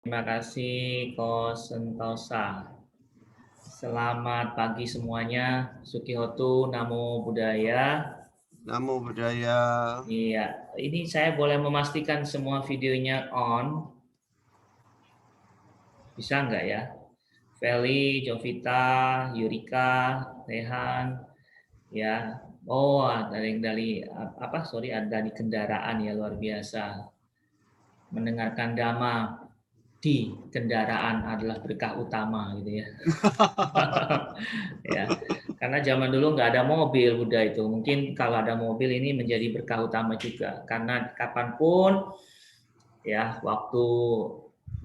Terima kasih, Ko Sentosa. Selamat pagi semuanya. Sukihotu, Namo Buddhaya. Namo Buddhaya. Iya, ini saya boleh memastikan semua videonya on. Bisa nggak ya? Feli, Jovita, Yurika, Rehan, ya. Oh, ada yang dari apa? Sorry, ada di kendaraan ya, luar biasa. Mendengarkan dhamma di kendaraan adalah berkah utama gitu ya. Ya, karena zaman dulu nggak ada mobil Buddha itu. Mungkin kalau ada mobil ini menjadi berkah utama juga. Karena kapanpun ya waktu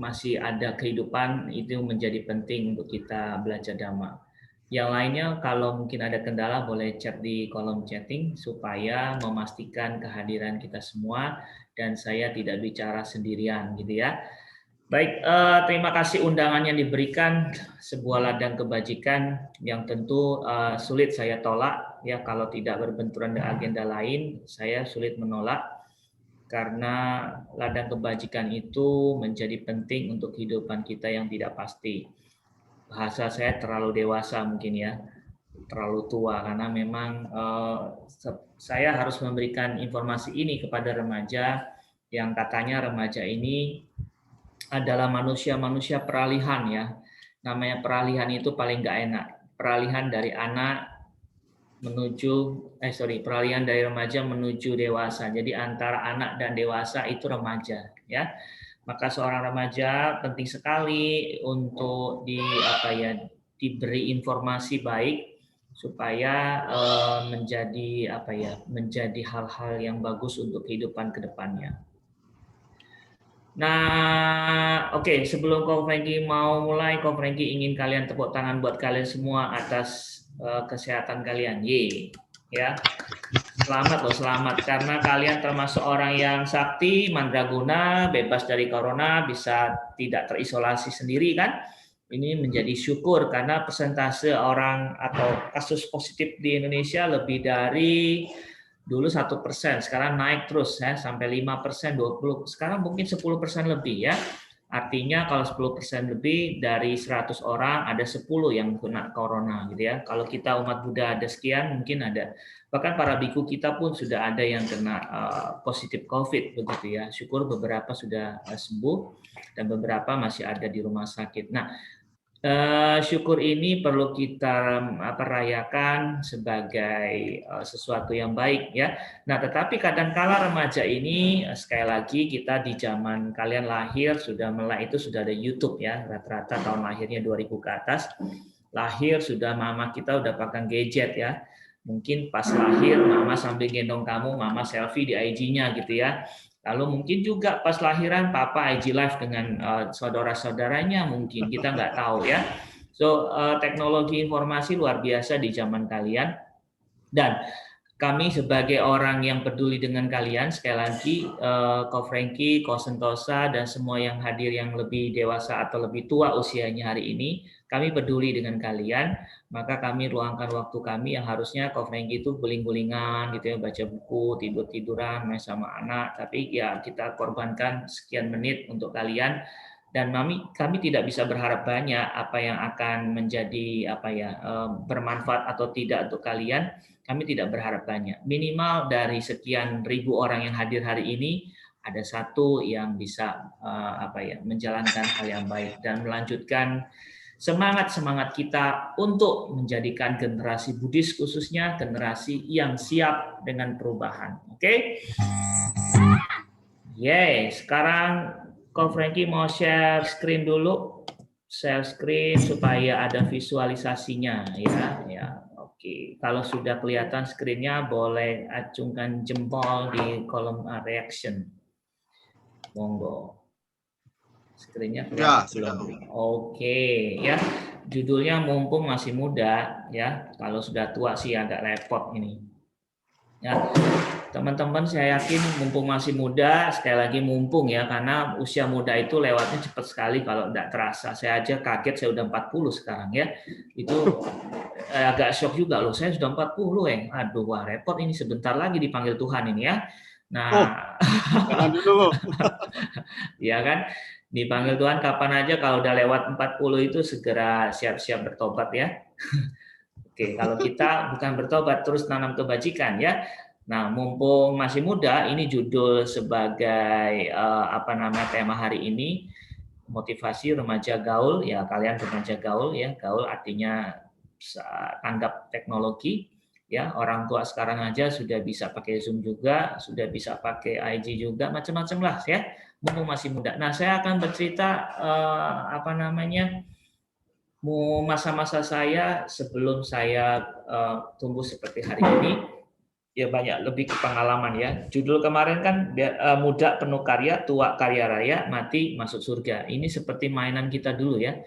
masih ada kehidupan itu menjadi penting untuk kita belajar dhamma. Yang lainnya kalau mungkin ada kendala boleh chat di kolom chatting supaya memastikan kehadiran kita semua dan saya tidak bicara sendirian gitu ya. Baik, terima kasih undangan yang diberikan, sebuah ladang kebajikan yang tentu sulit saya tolak ya kalau tidak berbenturan dengan agenda lain, saya sulit menolak karena ladang kebajikan itu menjadi penting untuk kehidupan kita yang tidak pasti. Bahasa saya terlalu dewasa mungkin ya, terlalu tua karena memang saya harus memberikan informasi ini kepada remaja yang katanya remaja ini adalah manusia-manusia peralihan ya. Namanya peralihan itu paling nggak enak. Peralihan dari anak menuju peralihan dari remaja menuju dewasa. Jadi antara anak dan dewasa itu remaja ya. Maka seorang remaja penting sekali untuk diberi informasi baik supaya menjadi hal-hal yang bagus untuk kehidupan kedepannya. Nah, oke, sebelum Ko Franky mau mulai, Ko Franky ingin kalian tepuk tangan buat kalian semua atas kesehatan kalian. Ya. Selamat loh, selamat karena kalian termasuk orang yang sakti, mandraguna, bebas dari corona, bisa tidak terisolasi sendiri kan? Ini menjadi syukur karena persentase orang atau kasus positif di Indonesia lebih dari dulu 1%, sekarang naik terus ya sampai 5%, 20, sekarang mungkin 10% lebih ya. Artinya kalau 10% lebih dari 100 orang ada 10 yang kena corona gitu ya. Kalau kita umat Buddha ada sekian, mungkin ada bahkan para biku kita pun sudah ada yang kena positif COVID begitu ya. Syukur beberapa sudah sembuh dan beberapa masih ada di rumah sakit. Nah, syukur ini perlu kita rayakan sebagai sesuatu yang baik ya. Nah, tetapi kadangkala remaja ini sekali lagi kita di zaman kalian lahir sudah mulai itu sudah ada YouTube ya, rata-rata tahun lahirnya 2000 ke atas. Lahir sudah mama kita udah pakai gadget ya. Mungkin pas lahir mama sambil gendong kamu, mama selfie di IG-nya gitu ya. Lalu mungkin juga pas lahiran papa IG live dengan saudara-saudaranya mungkin kita nggak tahu ya. So teknologi informasi luar biasa di zaman kalian dan kami sebagai orang yang peduli dengan kalian sekali lagi Ko Franky, Ko Sentosa dan semua yang hadir yang lebih dewasa atau lebih tua usianya hari ini kami peduli dengan kalian maka kami luangkan waktu kami yang harusnya Ko Franky itu guling-gulingan gitu ya baca buku tidur-tiduran main sama anak tapi ya kita korbankan sekian menit untuk kalian dan kami tidak bisa berharap banyak apa yang akan menjadi bermanfaat atau tidak untuk kalian. Kami tidak berharap banyak. Minimal dari sekian ribu orang yang hadir hari ini ada satu yang bisa menjalankan hal yang baik dan melanjutkan semangat kita untuk menjadikan generasi Buddhis khususnya generasi yang siap dengan perubahan. Oke? Sekarang Ko Franky mau share screen dulu. Share screen supaya ada visualisasinya ya. Oke, kalau sudah kelihatan screen-nya boleh acungkan jempol di kolom reaction. Monggo. Screen-nya kelihatan belum? Oke, ya. Judulnya mumpung masih muda ya. Kalau sudah tua sih agak repot ini. Ya. Teman-teman saya yakin mumpung masih muda, sekali lagi mumpung ya, karena usia muda itu lewatnya cepat sekali kalau tidak terasa. Saya aja kaget, saya udah 40 sekarang ya. Itu agak shock juga loh, saya sudah 40 ya. Aduh, wah repot ini sebentar lagi dipanggil Tuhan ini ya. Nah, jangan dulu. ya kan. Dipanggil Tuhan kapan aja, kalau udah lewat 40 itu segera siap-siap bertobat ya. Oke, kalau kita bukan bertobat terus tanam kebajikan ya. Nah, mumpung masih muda, ini judul sebagai apa namanya tema hari ini, motivasi remaja gaul ya. Kalian remaja gaul ya, gaul artinya tanggap teknologi ya. Orang tua sekarang aja sudah bisa pakai Zoom juga, sudah bisa pakai IG juga, macam-macam lah ya, mumpung masih muda. Nah, saya akan bercerita apa namanya, masa-masa saya sebelum saya tumbuh seperti hari ini. Ya banyak lebih ke pengalaman ya. Judul kemarin kan muda penuh karya, tua karya raya, mati masuk surga. Ini seperti mainan kita dulu ya.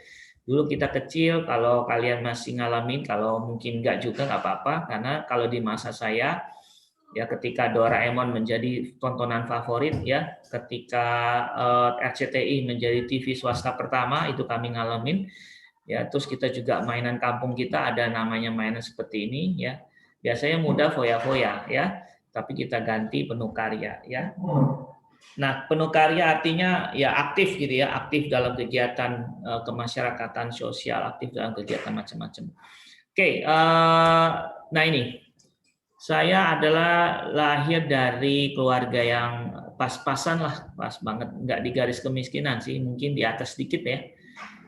Dulu kita kecil, kalau kalian masih ngalamin, kalau mungkin enggak juga nggak apa-apa, karena kalau di masa saya ya, ketika Doraemon menjadi tontonan favorit ya, ketika RCTI menjadi TV swasta pertama, itu kami ngalamin ya. Terus kita juga mainan kampung kita ada namanya mainan seperti ini ya. Biasanya muda foya-foya ya, tapi kita ganti penuh karya ya. Nah, penuh karya artinya ya aktif gitu ya, aktif dalam kegiatan kemasyarakatan sosial, aktif dalam kegiatan macam-macam. Oke, nah ini saya adalah lahir dari keluarga yang pas-pasan lah, pas banget, nggak di garis kemiskinan sih, mungkin di atas sedikit ya.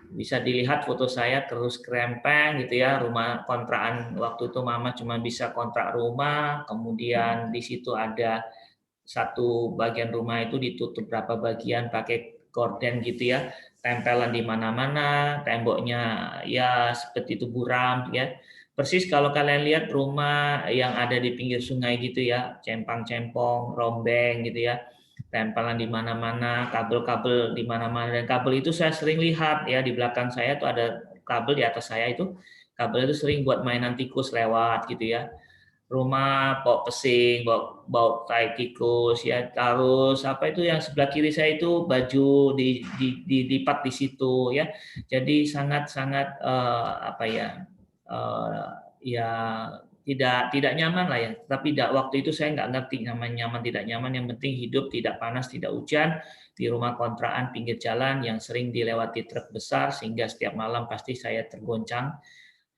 Bisa dilihat foto saya terus krempeng gitu ya, rumah kontrakan waktu itu mama cuma bisa kontrak rumah, kemudian di situ ada satu bagian rumah itu ditutup berapa bagian pakai gorden gitu ya, tempelan di mana-mana, temboknya ya seperti itu buram ya. Persis kalau kalian lihat rumah yang ada di pinggir sungai gitu ya, cempang-cempong, rombeng gitu ya, tempelan di mana-mana, kabel-kabel di mana-mana, dan kabel itu saya sering lihat ya, di belakang saya tuh ada kabel, di atas saya itu kabel itu sering buat mainan tikus lewat gitu ya. Rumah bau pesing, bau tai tikus ya, terus apa itu yang sebelah kiri saya itu baju dilipat di situ ya. Jadi sangat-sangat apa ya, ya tidak nyaman lah ya. Tapi waktu itu saya nggak ngerti nyaman tidak nyaman. Yang penting hidup tidak panas, tidak hujan, di rumah kontrakan pinggir jalan yang sering dilewati truk besar, sehingga setiap malam pasti saya tergoncang.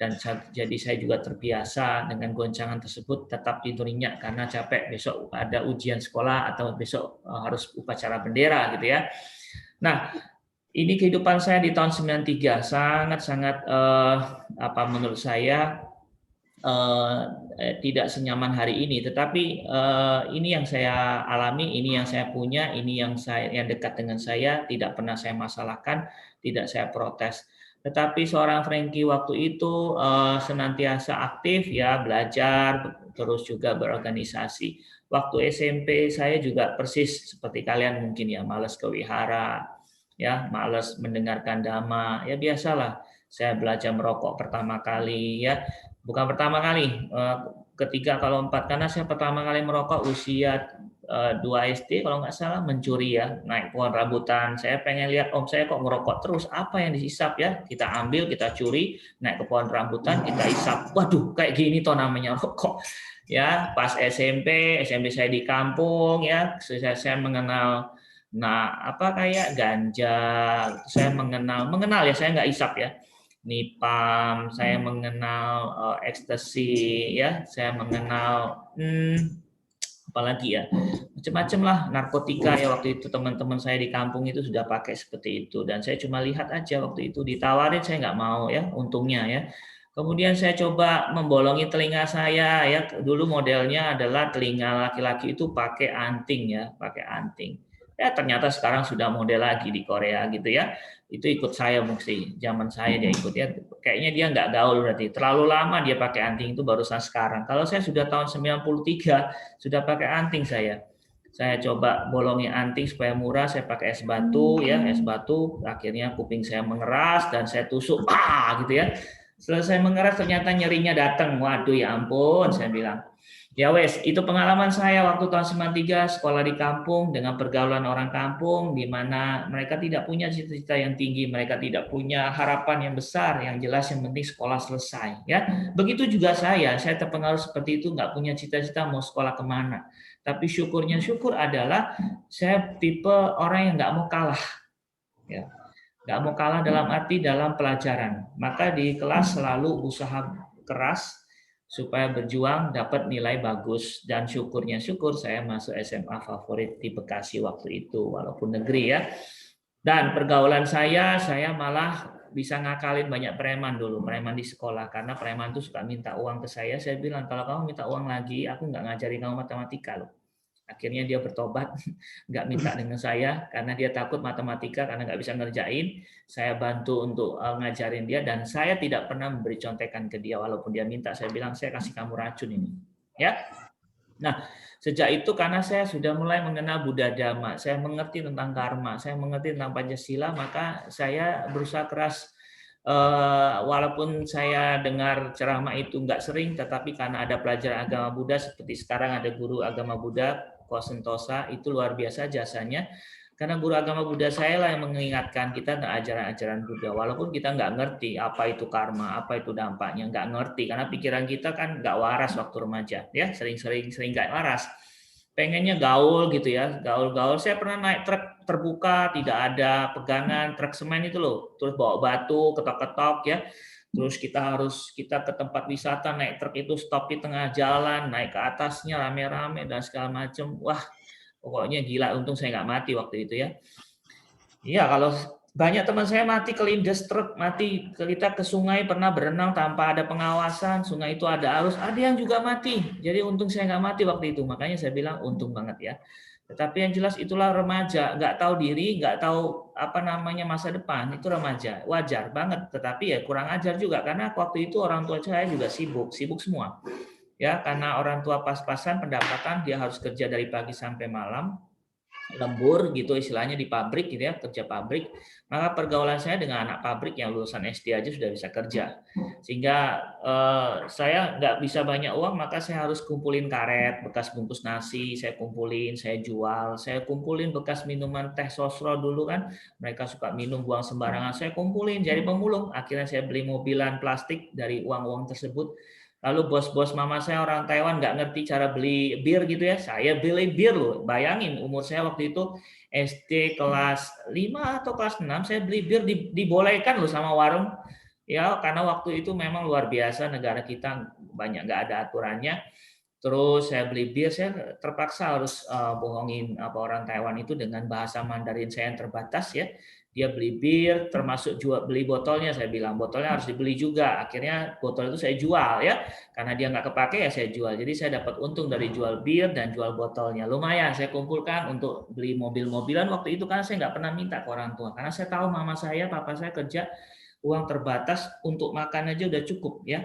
Dan jadi saya juga terbiasa dengan goncangan tersebut, tetap tidur nyenyak karena capek, besok ada ujian sekolah atau besok harus upacara bendera gitu ya. Nah, ini kehidupan saya di tahun 93, sangat-sangat apa menurut saya tidak senyaman hari ini, tetapi ini yang saya alami, ini yang saya punya, ini yang dekat dengan saya, tidak pernah saya masalahkan, tidak saya protes. Tetapi seorang Frankie waktu itu senantiasa aktif ya, belajar, terus juga berorganisasi. Waktu SMP saya juga persis seperti kalian mungkin ya, malas ke wihara, ya, malas mendengarkan dhamma, ya biasalah. Saya belajar merokok pertama kali ya, bukan pertama kali, ketiga kalau empat, karena saya pertama kali merokok usia 2 SD kalau nggak salah, mencuri ya, naik pohon rambutan. Saya pengen lihat om saya kok ngerokok terus, apa yang dihisap ya, kita ambil, kita curi, naik ke pohon rambutan, kita hisap, waduh kayak gini toh namanya rokok ya. Pas SMP saya di kampung ya, saya mengenal apa kayak ganja, saya mengenal ya, saya nggak hisap ya, nipam, saya mengenal ekstasi ya, saya mengenal apalagi ya, macam-macam lah narkotika ya. Waktu itu teman-teman saya di kampung itu sudah pakai seperti itu, dan saya cuma lihat aja waktu itu, ditawarin saya nggak mau ya, untungnya ya. Kemudian saya coba membolongi telinga saya ya, dulu modelnya adalah telinga laki-laki itu pakai anting ya, pakai anting. Ya ternyata sekarang sudah model lagi di Korea gitu ya. Itu ikut saya mesti, zaman saya dia ikut ya. Kayaknya dia nggak gaul berarti. Terlalu lama dia pakai anting, itu barusan sekarang. Kalau saya sudah tahun 93 sudah pakai anting saya. Saya coba bolongi anting supaya murah, saya pakai es batu ya, es batu. Akhirnya kuping saya mengeras dan saya tusuk, gitu ya. Selesai mengeras ternyata nyerinya datang. Waduh ya ampun, saya bilang. Ya wes, itu pengalaman saya waktu tahun 93, sekolah di kampung dengan pergaulan orang kampung, di mana mereka tidak punya cita-cita yang tinggi, mereka tidak punya harapan yang besar, yang jelas yang penting sekolah selesai. Ya, begitu juga saya terpengaruh seperti itu, nggak punya cita-cita mau sekolah kemana. Tapi syukur adalah saya tipe orang yang nggak mau kalah. Ya. Nggak mau kalah dalam arti dalam pelajaran. Maka di kelas selalu usaha keras supaya berjuang dapat nilai bagus, dan syukur saya masuk SMA favorit di Bekasi waktu itu, walaupun negeri ya. Dan pergaulan saya malah bisa ngakalin banyak preman dulu, preman di sekolah, karena preman tuh suka minta uang ke saya. Saya bilang, kalau kamu minta uang lagi, aku nggak ngajarin kamu matematika loh. Akhirnya dia bertobat, nggak minta dengan saya karena dia takut matematika karena nggak bisa ngerjain. Saya bantu untuk ngajarin dia, dan saya tidak pernah memberi contekan ke dia walaupun dia minta. Saya bilang, saya kasih kamu racun ini, ya. Nah, sejak itu karena saya sudah mulai mengenal Buddha Dhamma, saya mengerti tentang karma, saya mengerti tentang Pancasila, maka saya berusaha keras. Walaupun saya dengar ceramah itu nggak sering, tetapi karena ada pelajaran agama Buddha, seperti sekarang ada guru agama Buddha, Ko Sentosa, itu luar biasa jasanya. Karena guru agama Buddha saya lah yang mengingatkan kita tentang ajaran-ajaran Buddha. Walaupun kita nggak ngerti apa itu karma, apa itu dampaknya, nggak ngerti. Karena pikiran kita kan nggak waras waktu remaja, ya sering nggak waras. Pengennya gaul gitu ya, gaul-gaul. Saya pernah naik truk terbuka, tidak ada pegangan, truk semen itu loh. Terus bawa batu, ketok-ketok ya. Terus kita ke tempat wisata, naik truk itu stop di tengah jalan, naik ke atasnya rame-rame dan segala macam. Wah, pokoknya gila. Untung saya nggak mati waktu itu ya. Iya, kalau banyak teman saya mati kelindes truk, mati. Kita ke sungai pernah berenang tanpa ada pengawasan, sungai itu ada arus, ada yang juga mati. Jadi untung saya nggak mati waktu itu. Makanya saya bilang untung banget ya. Tetapi yang jelas itulah remaja, nggak tahu diri, nggak tahu apa namanya masa depan, itu remaja, wajar banget. Tetapi ya kurang ajar juga, karena waktu itu orang tua saya juga sibuk semua. Ya, karena orang tua pas-pasan pendapatan, dia harus kerja dari pagi sampai malam, lembur gitu istilahnya di pabrik gitu ya, kerja pabrik. Maka pergaulan saya dengan anak pabrik yang lulusan SD aja sudah bisa kerja, sehingga saya nggak bisa banyak uang, maka saya harus kumpulin karet bekas bungkus nasi, saya kumpulin, saya jual, saya kumpulin bekas minuman teh sosro dulu kan, mereka suka minum buang sembarangan, saya kumpulin jadi pemulung. Akhirnya saya beli mobilan plastik dari uang-uang tersebut. Lalu bos-bos mama saya orang Taiwan nggak ngerti cara beli bir gitu ya. Saya beli bir loh. Bayangin umur saya waktu itu SD kelas 5 atau kelas 6, saya beli bir dibolehkan loh sama warung. Ya, karena waktu itu memang luar biasa, negara kita banyak nggak ada aturannya. Terus saya beli bir, saya terpaksa harus bohongin apa orang Taiwan itu dengan bahasa Mandarin saya yang terbatas ya. Dia beli bir, termasuk beli botolnya. Saya bilang botolnya harus dibeli juga. Akhirnya botol itu saya jual ya, karena dia nggak kepake ya saya jual. Jadi saya dapat untung dari jual bir dan jual botolnya. Lumayan saya kumpulkan untuk beli mobil-mobilan waktu itu, karena saya nggak pernah minta ke orang tua. Karena saya tahu mama saya, papa saya kerja, uang terbatas, untuk makan aja udah cukup ya.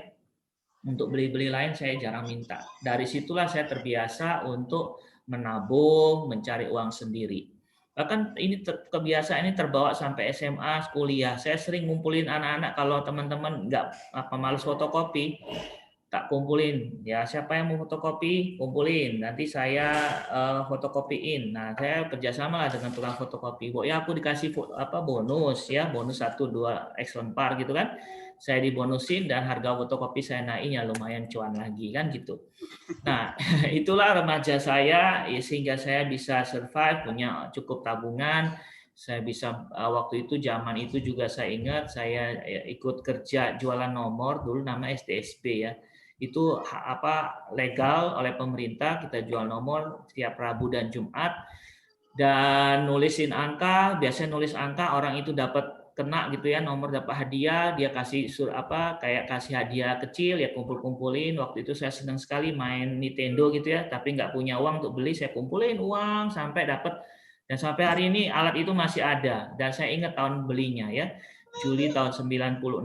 Untuk beli-beli lain saya jarang minta. Dari situlah saya terbiasa untuk menabung, mencari uang sendiri. Bahkan ini kebiasaan ini terbawa sampai SMA, kuliah. Saya sering ngumpulin anak-anak, kalau teman-teman nggak males fotokopi, tak kumpulin. Ya, siapa yang mau fotokopi, kumpulin. Nanti saya fotokopiin. Nah, saya kerjasama lah dengan tukang fotokopi. Ya, aku dikasih bonus ya, bonus 1-2 X lembar gitu kan. Saya dibonusin dan harga fotokopi saya naiknya lumayan cuan lagi kan gitu. Nah, itulah remaja saya sehingga saya bisa survive, punya cukup tabungan. Saya bisa waktu itu, zaman itu juga saya ingat saya ikut kerja jualan nomor dulu, nama SDSB ya. Itu legal oleh pemerintah, kita jual nomor setiap Rabu dan Jumat, dan nulisin angka, biasanya nulis angka, orang itu dapat kena gitu ya, nomor dapat hadiah, dia kasih kayak kasih hadiah kecil ya, kumpulin. Waktu itu saya senang sekali main Nintendo gitu ya, tapi nggak punya uang untuk beli, saya kumpulin uang sampai dapat, dan sampai hari ini alat itu masih ada, dan saya ingat tahun belinya ya, Juli tahun 96.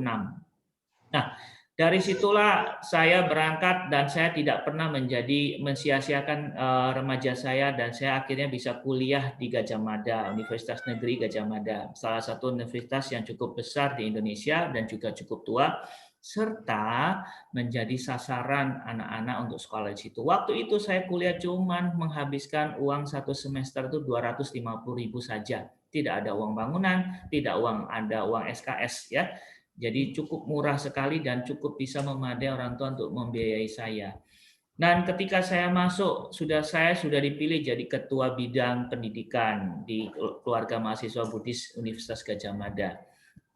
Nah, dari situlah saya berangkat, dan saya tidak pernah mensia-siakan remaja saya, dan saya akhirnya bisa kuliah di Gadjah Mada, Universitas Negeri Gadjah Mada, salah satu universitas yang cukup besar di Indonesia dan juga cukup tua, serta menjadi sasaran anak-anak untuk sekolah di situ. Waktu itu saya kuliah cuman menghabiskan uang satu semester itu 250.000 saja. Tidak ada uang bangunan, tidak ada uang SKS ya. Jadi cukup murah sekali dan cukup bisa memadai orang tua untuk membiayai saya. Dan ketika saya masuk, saya sudah dipilih jadi ketua bidang pendidikan di keluarga mahasiswa Buddhis Universitas Gadjah Mada.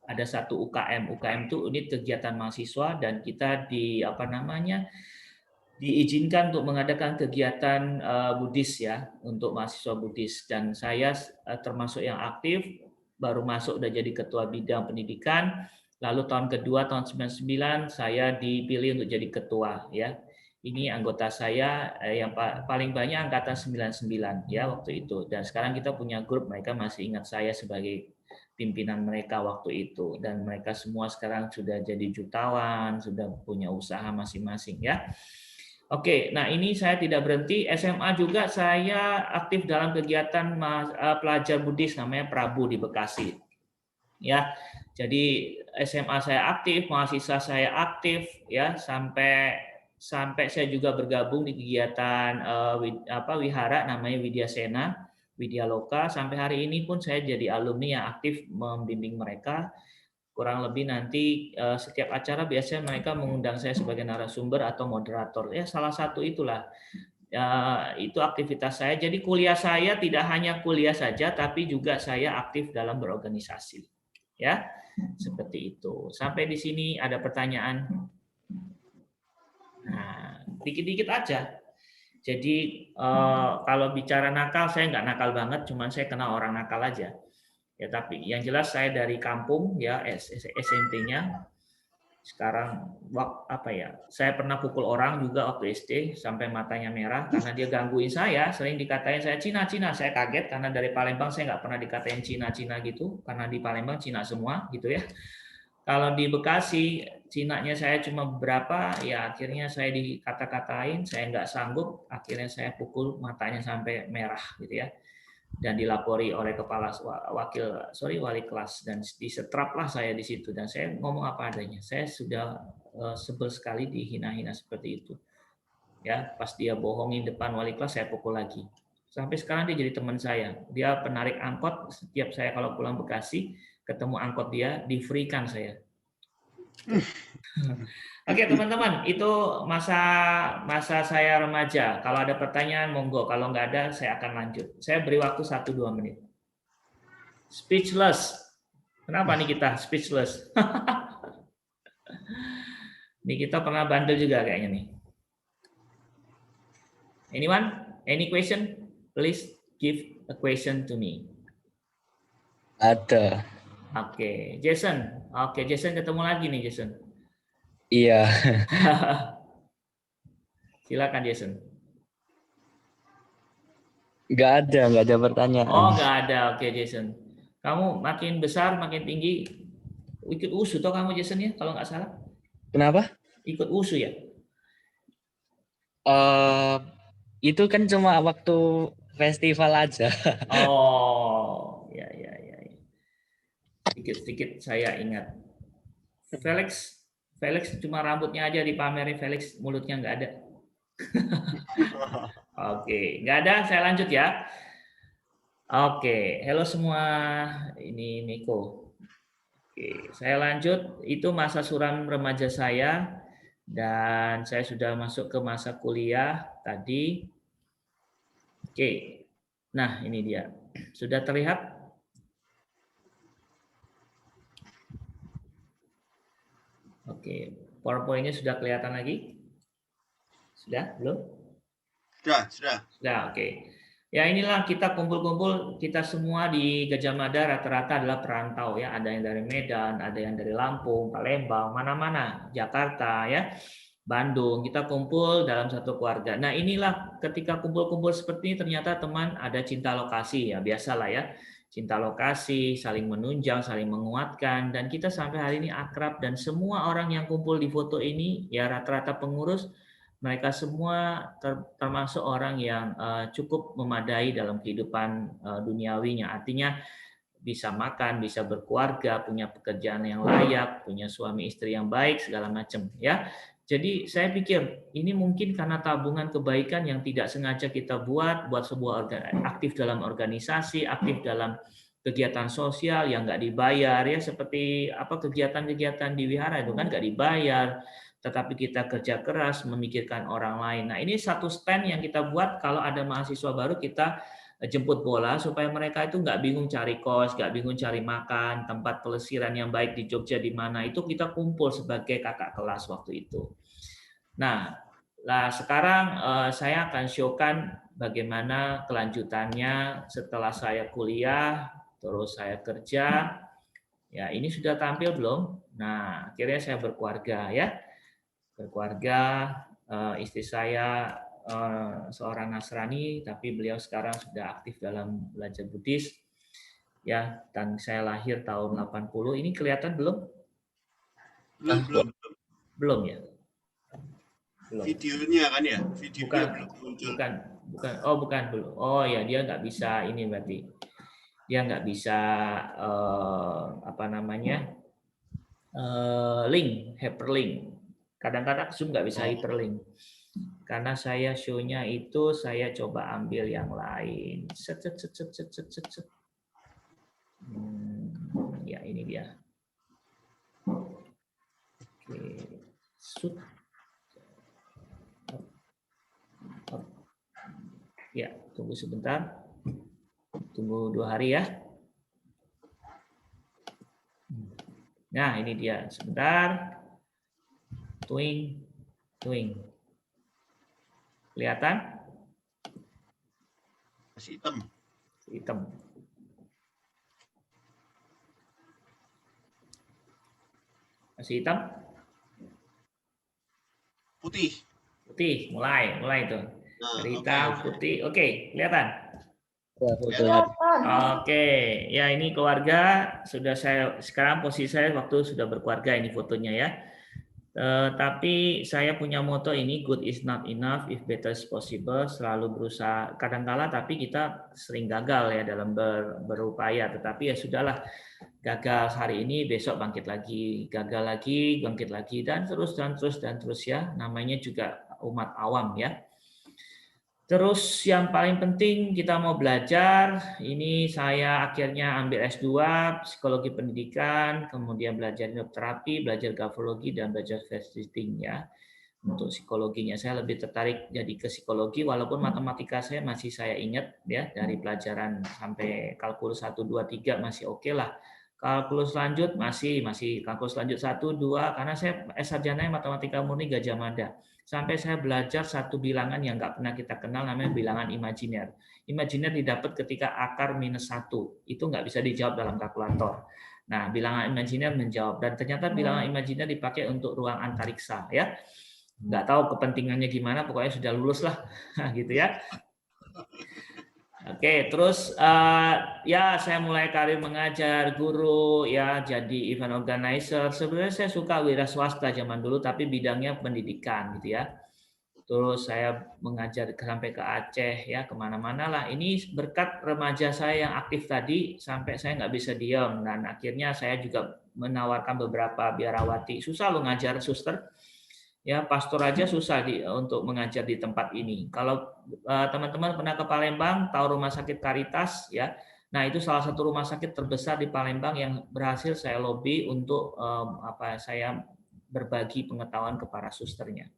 Ada satu UKM. UKM itu unit kegiatan mahasiswa, dan kita diizinkan untuk mengadakan kegiatan Buddhis ya untuk mahasiswa Buddhis. Dan saya termasuk yang aktif, baru masuk udah jadi ketua bidang pendidikan. Lalu tahun kedua tahun 99 saya dipilih untuk jadi ketua ya. Ini anggota saya yang paling banyak angkatan 99 ya waktu itu. Dan sekarang kita punya grup, mereka masih ingat saya sebagai pimpinan mereka waktu itu, dan mereka semua sekarang sudah jadi jutawan, sudah punya usaha masing-masing ya. Oke, nah ini saya tidak berhenti. SMA juga saya aktif dalam kegiatan pelajar Buddhis namanya Prabu di Bekasi. Ya, jadi SMA saya aktif, mahasiswa saya aktif, ya sampai saya juga bergabung di kegiatan wihara namanya Widya Sena, Widya Loka. Sampai hari ini pun saya jadi alumni yang aktif membimbing mereka. Kurang lebih nanti setiap acara biasanya mereka mengundang saya sebagai narasumber atau moderator. Ya salah satu itulah. Itu aktivitas saya. Jadi kuliah saya tidak hanya kuliah saja, tapi juga saya aktif dalam berorganisasi. Ya, seperti itu. Sampai di sini ada pertanyaan? Nah, dikit-dikit aja. Jadi kalau bicara nakal, saya nggak nakal banget, cuman saya kena orang nakal aja. Ya, tapi yang jelas saya dari kampung ya, SMP-nya. Sekarang saya pernah pukul orang juga waktu SD sampai matanya merah karena dia gangguin saya, sering dikatain saya Cina. Saya kaget karena dari Palembang saya nggak pernah dikatain Cina gitu, karena di Palembang Cina semua gitu ya. Kalau di Bekasi Cinanya saya cuma beberapa, ya akhirnya saya dikata-katain, saya nggak sanggup, akhirnya saya pukul matanya sampai merah gitu ya. Dan dilapori oleh wali kelas, dan disetraplah saya di situ, dan saya ngomong apa adanya. Saya sudah sebel sekali dihina-hina seperti itu. Ya, pas dia bohongin depan wali kelas saya pukul lagi. Sampai sekarang dia jadi teman saya. Dia penarik angkot, setiap saya kalau pulang Bekasi ketemu angkot dia, di-free-kan saya. Oke teman-teman, itu masa saya remaja. Kalau ada pertanyaan monggo, kalau nggak ada saya akan lanjut. Saya beri waktu 1-2 menit. Speechless. Kenapa nih kita speechless? Nih kita pernah bandel juga kayaknya nih. Anyone? Any question? Please give a question to me. Ada. Oke, Jason. Oke, Jason ketemu lagi nih Jason. Iya. Silakan Jason. Nggak ada pertanyaan. Oh, nggak ada. Oke, Jason. Kamu makin besar, makin tinggi. Ikut USU toh kamu Jason ya, kalau nggak salah? Kenapa? Ikut USU ya? Itu kan cuma waktu festival aja. Oh, ya. Sedikit saya ingat. Felix cuma rambutnya aja dipamerin, Felix mulutnya nggak ada. Oke, nggak ada, saya lanjut ya. Oke, halo semua, ini Miko. Oke, saya lanjut. Itu masa suram remaja saya, dan saya sudah masuk ke masa kuliah tadi. Oke, nah ini dia. Sudah terlihat? Oke, PowerPoint-nya sudah kelihatan lagi? Sudah? Belum? Sudah. Oke. Ya inilah kita kumpul-kumpul, kita semua di Gadjah Mada rata-rata adalah perantau ya. Ada yang dari Medan, ada yang dari Lampung, Palembang, mana-mana, Jakarta ya, Bandung. Kita kumpul dalam satu keluarga. Nah inilah ketika kumpul-kumpul seperti ini ternyata teman ada cinta lokasi ya, biasalah ya. Cinta lokasi, saling menunjang, saling menguatkan, dan kita sampai hari ini akrab, dan semua orang yang kumpul di foto ini ya rata-rata pengurus, mereka semua termasuk orang yang cukup memadai dalam kehidupan duniawinya. Artinya bisa makan, bisa berkeluarga, punya pekerjaan yang layak, punya suami istri yang baik, segala macam ya. Jadi saya pikir ini mungkin karena tabungan kebaikan yang tidak sengaja kita buat sebuah aktif dalam organisasi, aktif dalam kegiatan sosial yang nggak dibayar ya, seperti apa kegiatan-kegiatan di wihara itu kan nggak dibayar, tetapi kita kerja keras memikirkan orang lain. Nah, ini satu stand yang kita buat kalau ada mahasiswa baru kita jemput bola supaya mereka itu nggak bingung cari kos, nggak bingung cari makan, tempat pelesiran yang baik di Jogja di mana, itu kita kumpul sebagai kakak kelas waktu itu. Nah, sekarang saya akan showkan bagaimana kelanjutannya setelah saya kuliah, terus saya kerja. Ya, ini sudah tampil belum? Nah, akhirnya saya berkeluarga ya. Berkeluarga, istri saya seorang Nasrani, tapi beliau sekarang sudah aktif dalam belajar Buddhis. Ya, dan saya lahir tahun 80. Ini kelihatan belum? Belum. Belum ya? Belum. Videonya kan ya? Videonya belum muncul. Bukan belum. Oh ya, dia nggak bisa ini berarti. Dia nggak bisa link, hyperlink. Kadang-kadang Zoom nggak bisa hyperlink. Karena saya show-nya itu saya coba ambil yang lain. Ya, ini dia. Oke. Ya, tunggu sebentar. Tunggu 2 hari ya. Nah, ini dia. Sebentar. Twing. Kelihatan? Masih hitam. Masih hitam? Putih. Mulai itu. Dari hitam, putih. Oke, kelihatan? Oke, ya ini keluarga sudah saya sekarang posisi saya waktu sudah berkeluarga, ini fotonya ya. Tapi saya punya moto ini, good is not enough if better is possible. Selalu berusaha, kadang-kala tapi kita sering gagal ya dalam berupaya. Tetapi ya sudahlah, gagal hari ini, besok bangkit lagi, gagal lagi, bangkit lagi, dan terus ya. Namanya juga umat awam ya. Terus yang paling penting kita mau belajar, ini saya akhirnya ambil S2 psikologi pendidikan, kemudian belajar hipnoterapi, belajar grafologi, dan belajar visiting ya. Untuk psikologinya saya lebih tertarik jadi ke psikologi, walaupun matematika saya masih saya ingat ya, dari pelajaran sampai kalkulus 1, 2, 3 masih oke lah. Kalkulus lanjut masih kalkulus lanjut 1, 2, karena saya sarjana matematika murni Gajah Mada. Sampai saya belajar satu bilangan yang nggak pernah kita kenal, namanya bilangan imajiner. Imajiner didapat ketika akar minus 1. Itu nggak bisa dijawab dalam kalkulator. Nah, bilangan imajiner menjawab. Dan ternyata bilangan imajiner dipakai untuk ruang antariksa. Ya. Nggak tahu kepentingannya gimana, pokoknya sudah lulus lah. Gitu ya. Oke, terus ya saya mulai karir mengajar, guru, ya jadi event organizer. Sebenarnya saya suka wira swasta zaman dulu, tapi bidangnya pendidikan gitu ya. Terus saya mengajar sampai ke Aceh ya, kemana-mana lah. Ini berkat remaja saya yang aktif tadi, sampai saya nggak bisa diam. Dan akhirnya saya juga menawarkan beberapa biarawati. Susah lo ngajar suster. Ya, pastor aja susah untuk mengajar di tempat ini. Kalau teman-teman pernah ke Palembang, tahu Rumah Sakit Caritas ya. Nah, itu salah satu rumah sakit terbesar di Palembang yang berhasil saya lobby untuk saya berbagi pengetahuan ke para susternya.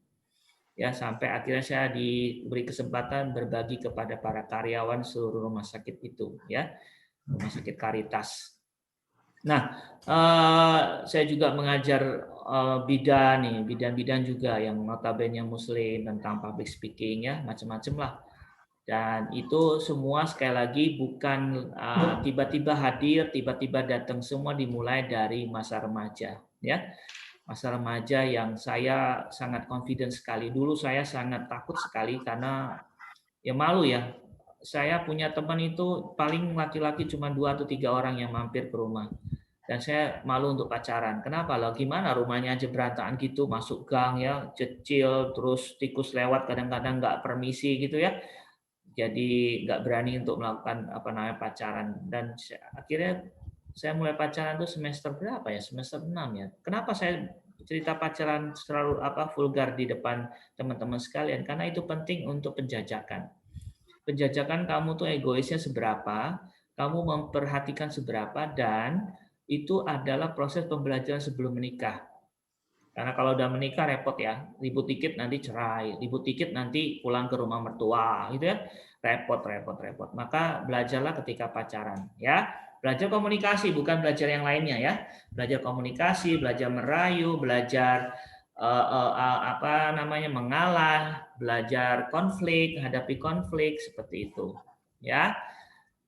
Ya, sampai akhirnya saya diberi kesempatan berbagi kepada para karyawan seluruh rumah sakit itu ya. Rumah Sakit Caritas. Nah, saya juga mengajar bidan juga yang notabene muslim, tentang public speaking ya, macam-macam lah. Dan itu semua sekali lagi bukan tiba-tiba hadir, tiba-tiba datang, semua dimulai dari masa remaja ya. Masa remaja yang saya sangat confident sekali. Dulu saya sangat takut sekali karena ya malu ya. Saya punya teman itu paling laki-laki cuma 2 atau 3 orang yang mampir ke rumah. Dan saya malu untuk pacaran. Kenapa? Lah gimana rumahnya aja berantakan gitu, masuk gang ya, kecil, terus tikus lewat kadang-kadang nggak permisi gitu ya. Jadi nggak berani untuk melakukan pacaran. Dan akhirnya saya mulai pacaran tuh semester berapa ya? Semester 6 ya. Kenapa saya cerita pacaran selalu vulgar di depan teman-teman sekalian? Karena itu penting untuk penjajakan. Penjajakan kamu tuh egoisnya seberapa, kamu memperhatikan seberapa, dan itu adalah proses pembelajaran sebelum menikah. Karena kalau udah menikah repot ya, ribut dikit nanti cerai, ribut dikit nanti pulang ke rumah mertua, gitu ya, repot. Maka belajarlah ketika pacaran, ya. Belajar komunikasi, bukan belajar yang lainnya ya. Belajar komunikasi, belajar merayu, belajar apa namanya, mengalah, belajar konflik, hadapi konflik seperti itu, ya.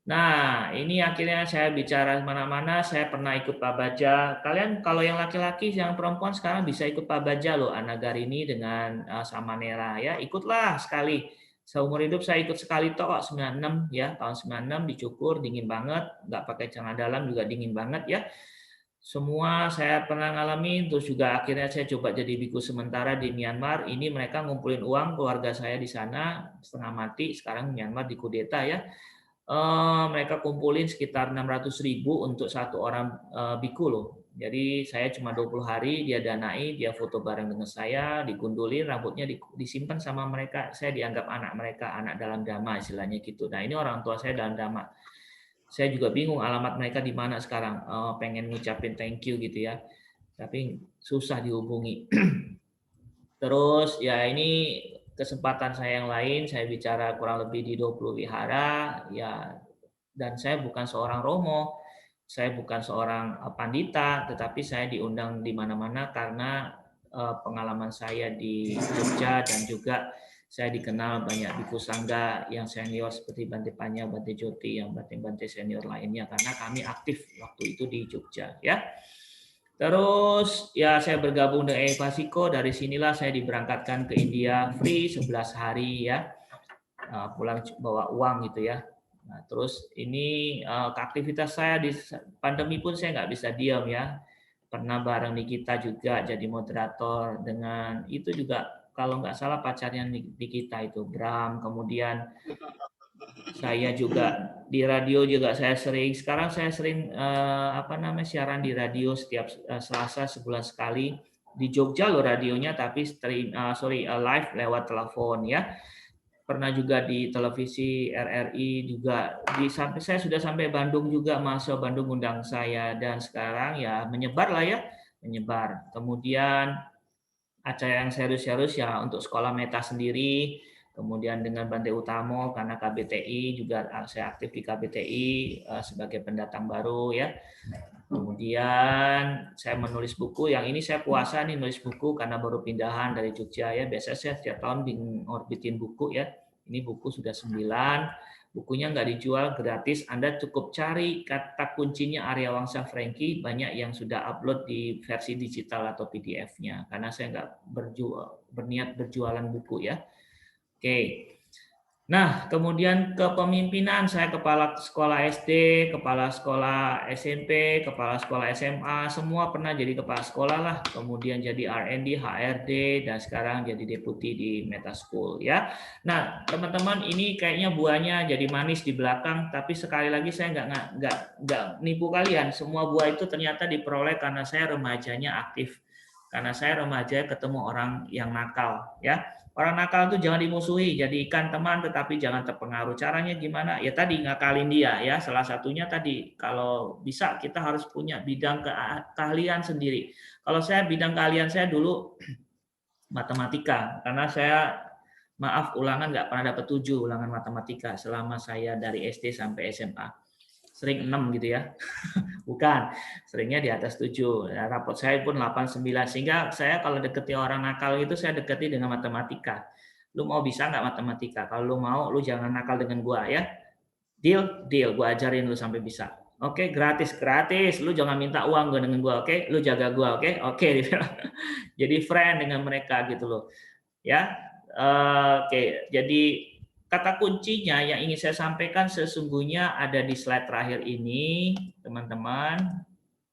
Nah, ini akhirnya saya bicara mana-mana, saya pernah ikut Pak Baja. Kalian kalau yang laki-laki, yang perempuan sekarang bisa ikut Pak Baja loh, Ana Garini dengan Samanera ya. Ikutlah sekali. Seumur hidup saya ikut sekali toh kok, 96 ya, tahun 96 di Cukur, dingin banget, nggak pakai celana dalam juga dingin banget ya. Semua saya pernah ngalamin, terus juga akhirnya saya coba jadi biku sementara di Myanmar. Ini mereka ngumpulin uang, keluarga saya di sana setengah mati, sekarang Myanmar dikudeta ya. Mereka kumpulin sekitar 600.000 untuk satu orang biku loh. Jadi saya cuma 20 hari, dia danai, dia foto bareng dengan saya, digundulin, rambutnya disimpan sama mereka. Saya dianggap anak mereka, anak dalam dhamma istilahnya gitu. Nah ini orang tua saya dalam dhamma. Saya juga bingung alamat mereka di mana sekarang. Pengen ngucapin thank you gitu ya, tapi susah dihubungi. Terus ya ini kesempatan saya yang lain, saya bicara kurang lebih di 20 wihara ya, dan saya bukan seorang romo, saya bukan seorang pandita, tetapi saya diundang di mana-mana karena pengalaman saya di Jogja, dan juga saya dikenal banyak biku sangga yang senior seperti Bante Panya, Bante Joti, yang Bante senior lainnya, karena kami aktif waktu itu di Jogja ya. Terus ya saya bergabung dengan Evasiko, dari sinilah saya diberangkatkan ke India free 11 hari ya, pulang bawa uang gitu ya. Nah, terus ini aktivitas saya di pandemi pun saya nggak bisa diam ya. Pernah bareng Nikita juga jadi moderator, dengan itu juga kalau nggak salah pacarnya Nikita itu Bram. Kemudian saya juga di radio juga saya sering, sekarang saya sering siaran di radio setiap Selasa sebulan sekali di Jogja loh radionya, tapi live lewat telepon ya. Pernah juga di televisi RRI juga, sampai saya sudah sampai Bandung juga, mahasiswa Bandung undang saya, dan sekarang ya menyebar lah ya, menyebar. Kemudian acara yang serius-serius ya untuk sekolah Meta sendiri, kemudian dengan Bante Utamo karena KBTI juga, saya aktif di KBTI sebagai pendatang baru ya. Kemudian saya menulis buku, yang ini saya puasa nih nulis buku karena baru pindahan dari Jogja ya. Biasanya saya setiap tahun ngorbitin buku ya. Ini buku sudah 9, bukunya nggak dijual, gratis. Anda cukup cari kata kuncinya Arya Wangsa Franky, banyak yang sudah upload di versi digital atau PDF-nya. Karena saya nggak berniat berjualan buku ya. Oke. Nah, kemudian kepemimpinan, saya kepala sekolah SD, kepala sekolah SMP, kepala sekolah SMA, semua pernah jadi kepala sekolah lah. Kemudian jadi R&D, HRD, dan sekarang jadi deputi di Meta School ya. Nah, teman-teman, ini kayaknya buahnya jadi manis di belakang, tapi sekali lagi saya nggak nipu kalian. Semua buah itu ternyata diperoleh karena saya remajanya aktif. Karena saya remaja ketemu orang yang nakal ya. Orang nakal itu jangan dimusuhi, jadikan teman tetapi jangan terpengaruh. Caranya gimana? Ya tadi ngakalin dia ya. Salah satunya tadi, kalau bisa kita harus punya bidang keahlian sendiri. Kalau saya bidang keahlian saya dulu matematika, karena saya maaf ulangan nggak pernah dapat 7 ulangan matematika selama saya dari SD sampai SMA. Sering 6 gitu ya. Bukan, seringnya di atas 7. Ya, rapot saya pun 8, 9. Sehingga saya kalau deketi orang nakal itu, saya deketi dengan matematika. Lu mau bisa nggak matematika? Kalau lu mau, lu jangan nakal dengan gua ya. Deal? Deal. Gua ajarin lu sampai bisa. Oke, gratis. Lu jangan minta uang dengan gua, oke? Lu jaga gua, oke? Oke. Jadi friend dengan mereka gitu loh. Ya. Oke, jadi kata kuncinya yang ingin saya sampaikan sesungguhnya ada di slide terakhir ini, teman-teman.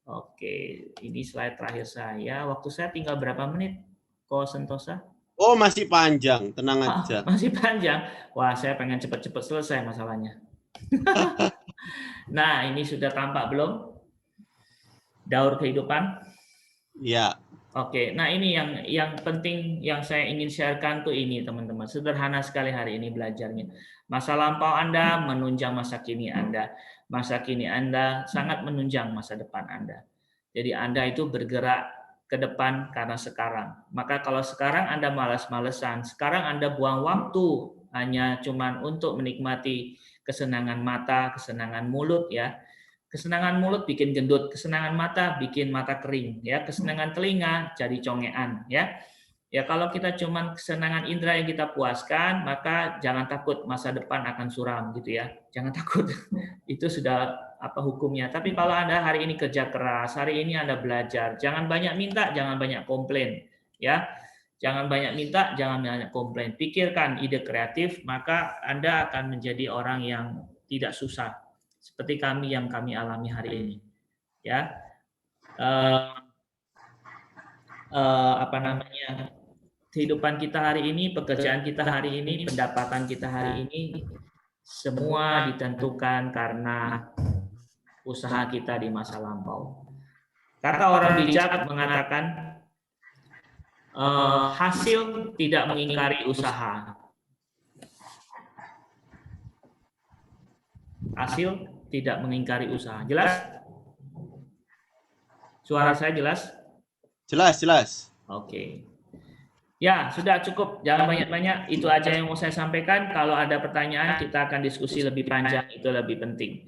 Oke, ini slide terakhir saya. Waktu saya tinggal berapa menit, Ko Sentosa? Oh, masih panjang, tenang aja. Masih panjang. Wah, saya pengen cepat-cepat selesai masalahnya. Nah, ini sudah tampak belum? Daur kehidupan? Ya. Oke, nah ini yang penting yang saya ingin sharekan tuh ini teman-teman. Sederhana sekali hari ini belajarnya. Masa lampau Anda menunjang masa kini Anda. Masa kini Anda sangat menunjang masa depan Anda. Jadi Anda itu bergerak ke depan karena sekarang. Maka kalau sekarang Anda malas-malesan, sekarang Anda buang waktu hanya cuman untuk menikmati kesenangan mata, kesenangan mulut ya. Kesenangan mulut bikin gendut, kesenangan mata bikin mata kering, ya. Kesenangan telinga jadi congean, ya. Ya kalau kita cuman kesenangan indera yang kita puaskan, maka jangan takut masa depan akan suram gitu ya. Jangan takut. Itu sudah apa hukumnya. Tapi kalau Anda hari ini kerja keras, hari ini Anda belajar, jangan banyak minta, jangan banyak komplain, ya. Jangan banyak minta, jangan banyak komplain. Pikirkan ide kreatif, maka Anda akan menjadi orang yang tidak susah seperti kami yang kami alami hari ini, ya. Apa namanya? Kehidupan kita hari ini, pekerjaan kita hari ini, pendapatan kita hari ini, semua ditentukan karena usaha kita di masa lampau. Kata orang bijak mengatakan hasil tidak mengingkari usaha. Hasil tidak mengingkari usaha. Jelas? Suara saya jelas? Jelas, jelas. Oke. Ya, sudah cukup. Jangan banyak-banyak. Itu aja yang mau saya sampaikan. Kalau ada pertanyaan, kita akan diskusi lebih panjang. Itu lebih penting.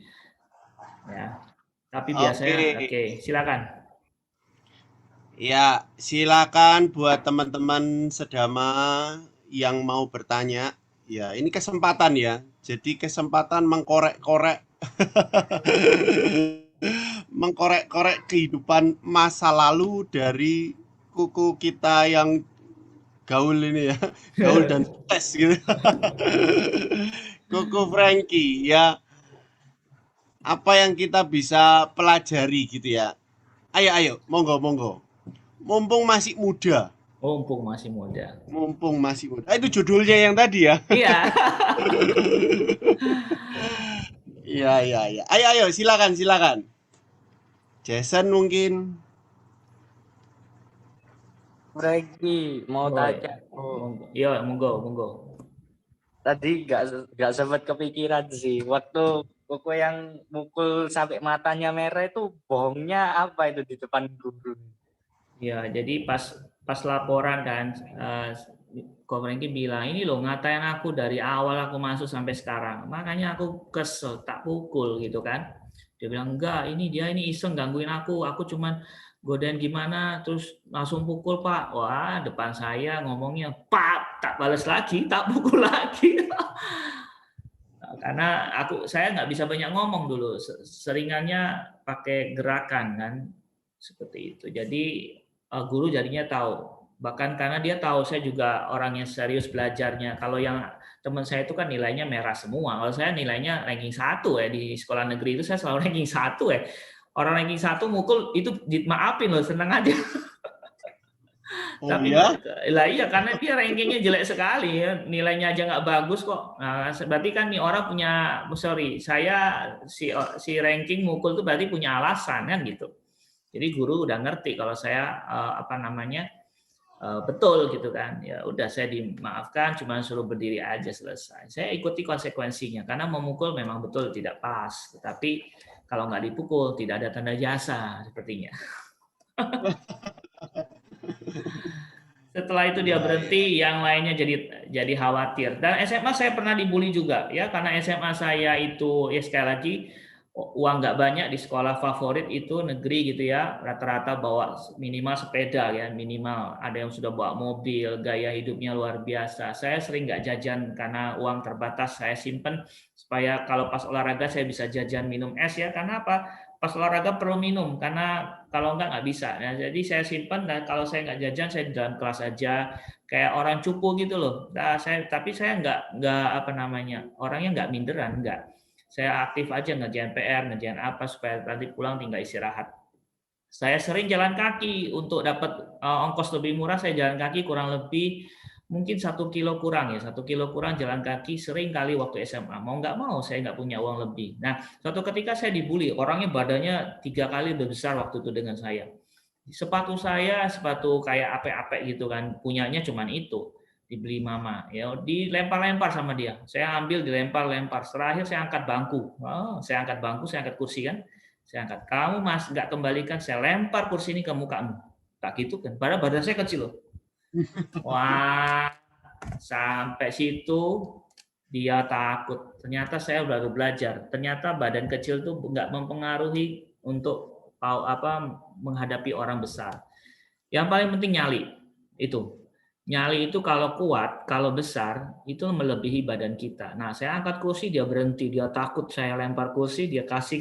Ya. Tapi biasanya, oke, silakan. Ya, silakan buat teman-teman sedama yang mau bertanya. Ya, ini kesempatan ya. Jadi kesempatan mengkorek-korek mengkorek-korek kehidupan masa lalu dari kuku kita yang gaul ini ya. Gaul dan stres gitu. Kuku Frankie ya. Apa yang kita bisa pelajari gitu ya. Ayo, monggo, monggo. Mumpung masih muda. Mumpung masih muda. Mumpung masih muda. Itu judulnya yang tadi ya. Iya. Iya. Ayo, silakan. Jason mungkin. Frankie mau tanya. Iya, monggo. Tadi nggak sempat kepikiran sih. Waktu Koko yang mukul sampai matanya merah itu bohongnya apa itu di depan guru? Ya, jadi pas laporan kan, Ko Franky bilang, ini loh ngatain aku dari awal aku masuk sampai sekarang. Makanya aku kesel, tak pukul gitu kan. Dia bilang, enggak, ini dia ini iseng gangguin aku cuman godain gimana, terus langsung pukul Pak. Wah, depan saya ngomongnya, Pak, tak balas lagi, tak pukul lagi. Karena saya nggak bisa banyak ngomong dulu, seringannya pakai gerakan kan, seperti itu. Jadi guru jadinya tahu, bahkan karena dia tahu saya juga orang yang serius belajarnya. Kalau yang teman saya itu kan nilainya merah semua, kalau saya nilainya ranking 1 ya, di sekolah negeri itu saya selalu ranking 1 ya. Orang ranking 1 mukul itu dimaafin loh, senang aja. Oh, tapi ya? iya karena dia rankingnya jelek sekali ya, nilainya aja nggak bagus kok. Nah, berarti kan nih orang punya, saya si ranking mukul itu berarti punya alasan kan gitu. Jadi guru udah ngerti kalau saya betul gitu kan. Ya udah saya dimaafkan, cuma suruh berdiri aja selesai. Saya ikuti konsekuensinya karena memukul memang betul tidak pas. Tetapi kalau nggak dipukul tidak ada tanda jasa sepertinya. Setelah itu dia berhenti, yang lainnya jadi khawatir. Dan SMA saya pernah dibully juga ya, karena SMA saya itu ya sekali lagi uang nggak banyak, di sekolah favorit itu negeri gitu ya, rata-rata bawa minimal sepeda ya, minimal ada yang sudah bawa mobil, gaya hidupnya luar biasa. Saya sering nggak jajan karena uang terbatas, saya simpen supaya kalau pas olahraga saya bisa jajan minum es ya. Karena apa? Pas olahraga perlu minum karena kalau nggak bisa. Nah, jadi saya simpan, dan kalau saya nggak jajan saya di dalam kelas aja kayak orang cupu gitu loh. Nah, tapi saya nggak orangnya nggak minderan, nggak. Saya aktif aja ngerjain PR, ngerjain apa supaya nanti pulang tinggal istirahat. Saya sering jalan kaki untuk dapat ongkos lebih murah. Saya jalan kaki kurang lebih mungkin 1 kilo kurang ya, 1 kilo kurang jalan kaki sering kali waktu SMA. Mau nggak mau saya nggak punya uang lebih. Nah, suatu ketika saya dibully, orangnya badannya 3 kali lebih besar waktu itu dengan saya. Sepatu saya, sepatu kayak apek-apek gitu kan, punyanya cuman itu, dibeli mama, ya dilempar-lempar sama dia. Saya ambil, dilempar-lempar. Terakhir saya angkat bangku. Oh, saya angkat bangku, saya angkat kursi kan. Saya angkat, kamu mas nggak kembalikan, saya lempar kursi ini ke mukamu. Tak gitu kan. Padahal badan saya kecil loh. Wah, sampai situ dia takut. Ternyata saya baru belajar. Ternyata badan kecil tuh nggak mempengaruhi untuk menghadapi orang besar. Yang paling penting nyali. Itu. Nyali itu kalau kuat, kalau besar, itu melebihi badan kita. Nah, saya angkat kursi, dia berhenti, dia takut saya lempar kursi, dia kasih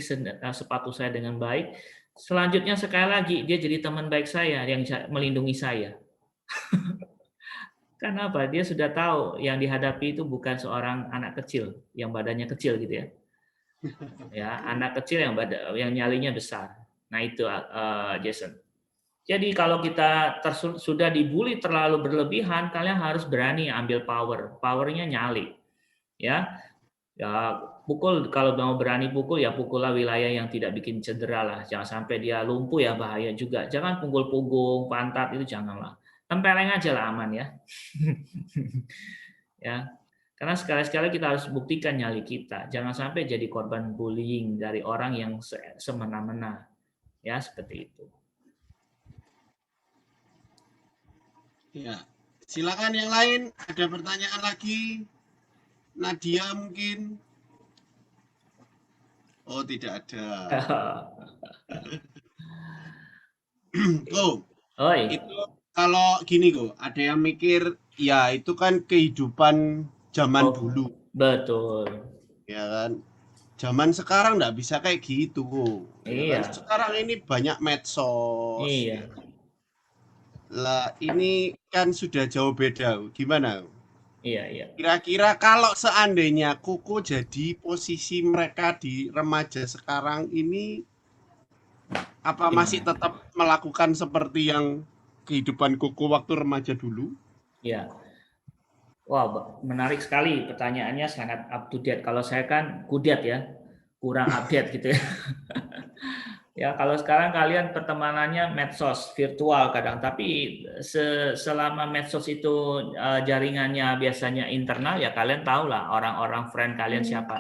sepatu saya dengan baik. Selanjutnya sekali lagi, dia jadi teman baik saya yang melindungi saya. Karena apa? Dia sudah tahu yang dihadapi itu bukan seorang anak kecil, yang badannya kecil gitu ya. Ya, anak kecil yang nyalinya besar. Nah, itu Jason. Jadi kalau kita sudah dibully terlalu berlebihan, kalian harus berani ambil power. Powernya nyali. Ya. Ya, pukul, kalau mau berani pukul ya pukullah wilayah yang tidak bikin cedera lah. Jangan sampai dia lumpuh ya, bahaya juga. Jangan pukul punggung, pantat, itu janganlah. Tempeleng aja lah, aman ya. Ya. Karena sekali-sekali kita harus buktikan nyali kita. Jangan sampai jadi korban bullying dari orang yang semena-mena. Ya, seperti itu. Ya, silakan yang lain. Ada pertanyaan lagi? Nadia mungkin? Oh, tidak ada. Kok, Oi. itu kalau gini kok, ada yang mikir, ya itu kan kehidupan zaman dulu, Betul. ya kan? Zaman sekarang nggak bisa kayak gitu, ya kan? Iya. Sekarang ini banyak medsos, Iya. ya. Lah, ini kan sudah jauh beda. Gimana? Iya. Kira-kira kalau seandainya Koko jadi posisi mereka di remaja sekarang ini, apa masih Gimana? tetap melakukan seperti yang kehidupan Koko waktu remaja dulu? Iya. Wah, menarik sekali pertanyaannya, sangat up to date. Kalau saya kan kudet ya, kurang update gitu ya. Ya, kalau sekarang kalian pertemanannya medsos virtual kadang, tapi selama medsos itu jaringannya biasanya internal, ya kalian tahu lah orang-orang friend kalian siapa.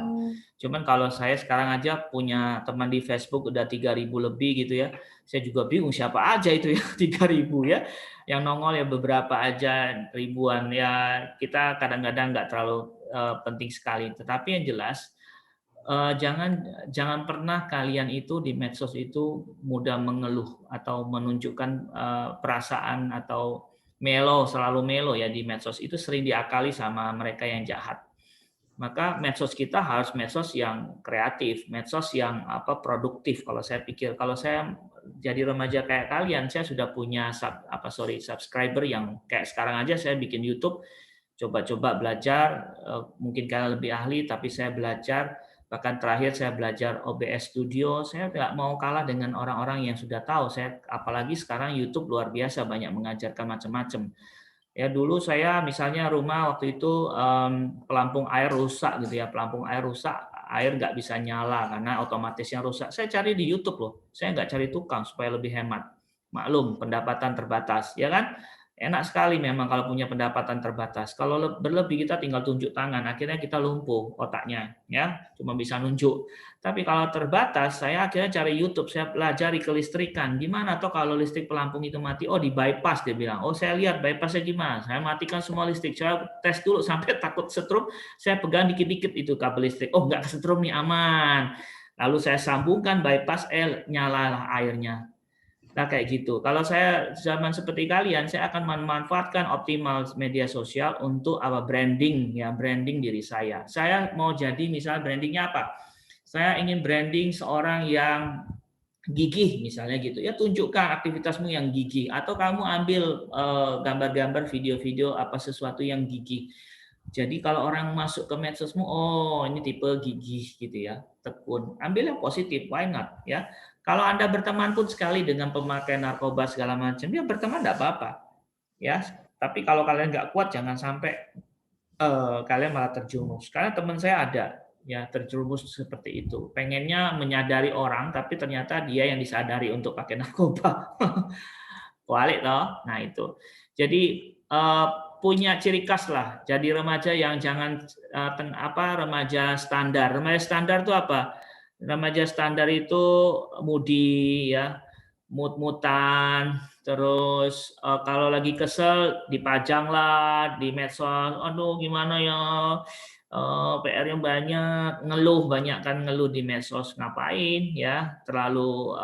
Cuman kalau saya sekarang aja punya teman di Facebook udah 3.000 lebih gitu ya. Saya juga bingung siapa aja itu ya 3.000 ya. Yang nongol ya beberapa aja, ribuan ya. Kita kadang-kadang nggak terlalu penting sekali. Tetapi yang jelas jangan pernah kalian itu di medsos itu mudah mengeluh atau menunjukkan perasaan atau selalu melo ya di medsos, itu sering diakali sama mereka yang jahat. Maka medsos kita harus medsos yang kreatif, medsos yang produktif. Kalau saya pikir, kalau saya jadi remaja kayak kalian, saya sudah punya subscriber yang kayak sekarang aja saya bikin YouTube, coba-coba belajar, mungkin kalian lebih ahli, tapi saya belajar. Bahkan terakhir saya belajar OBS Studio, saya nggak mau kalah dengan orang-orang yang sudah tahu. Apalagi sekarang YouTube luar biasa, banyak mengajarkan macam-macam. Ya dulu saya misalnya rumah waktu itu pelampung air rusak gitu ya, pelampung air rusak, air nggak bisa nyala karena otomatisnya rusak. Saya cari di YouTube loh, saya nggak cari tukang supaya lebih hemat. Maklum, pendapatan terbatas, ya kan? Enak sekali memang kalau punya pendapatan terbatas. Kalau berlebih kita tinggal tunjuk tangan, akhirnya kita lumpuh otaknya, ya, cuma bisa nunjuk. Tapi kalau terbatas, saya akhirnya cari YouTube, saya pelajari kelistrikan. Gimana toh kalau listrik pelampung itu mati? Oh, di bypass, dia bilang. Oh, saya lihat bypassnya gimana. Saya matikan semua listrik. Saya tes dulu sampai takut setrum. Saya pegang dikit-dikit itu kabel listrik. Oh, nggak kesetrum nih, aman. Lalu saya sambungkan bypass, nyalalah airnya. Nah, kayak gitu. Kalau saya zaman seperti kalian, saya akan memanfaatkan optimal media sosial untuk branding ya, branding diri saya. Saya mau jadi misalnya brandingnya apa? Saya ingin branding seorang yang gigih misalnya gitu. Ya tunjukkan aktivitasmu yang gigih atau kamu ambil gambar-gambar, video-video apa sesuatu yang gigih. Jadi kalau orang masuk ke medsosmu, oh ini tipe gigih gitu ya, tekun. Ambil yang positif, why not ya. Kalau Anda berteman pun sekali dengan pemakai narkoba segala macam, ya berteman tidak apa-apa. Ya, tapi kalau kalian nggak kuat, jangan sampai kalian malah terjerumus. Karena teman saya ada, ya terjerumus seperti itu. Pengennya menyadari orang, tapi ternyata dia yang disadari untuk pakai narkoba. Kualik toh. Nah itu. Jadi punya ciri khas lah. Jadi remaja yang jangan remaja standar. Remaja standar itu apa? Remaja standar itu moody ya, mut-mutan, terus kalau lagi kesel dipajang lah di medsos. Aduh gimana ya, PR-nya banyak, ngeluh banyak kan, ngeluh di medsos, ngapain ya, terlalu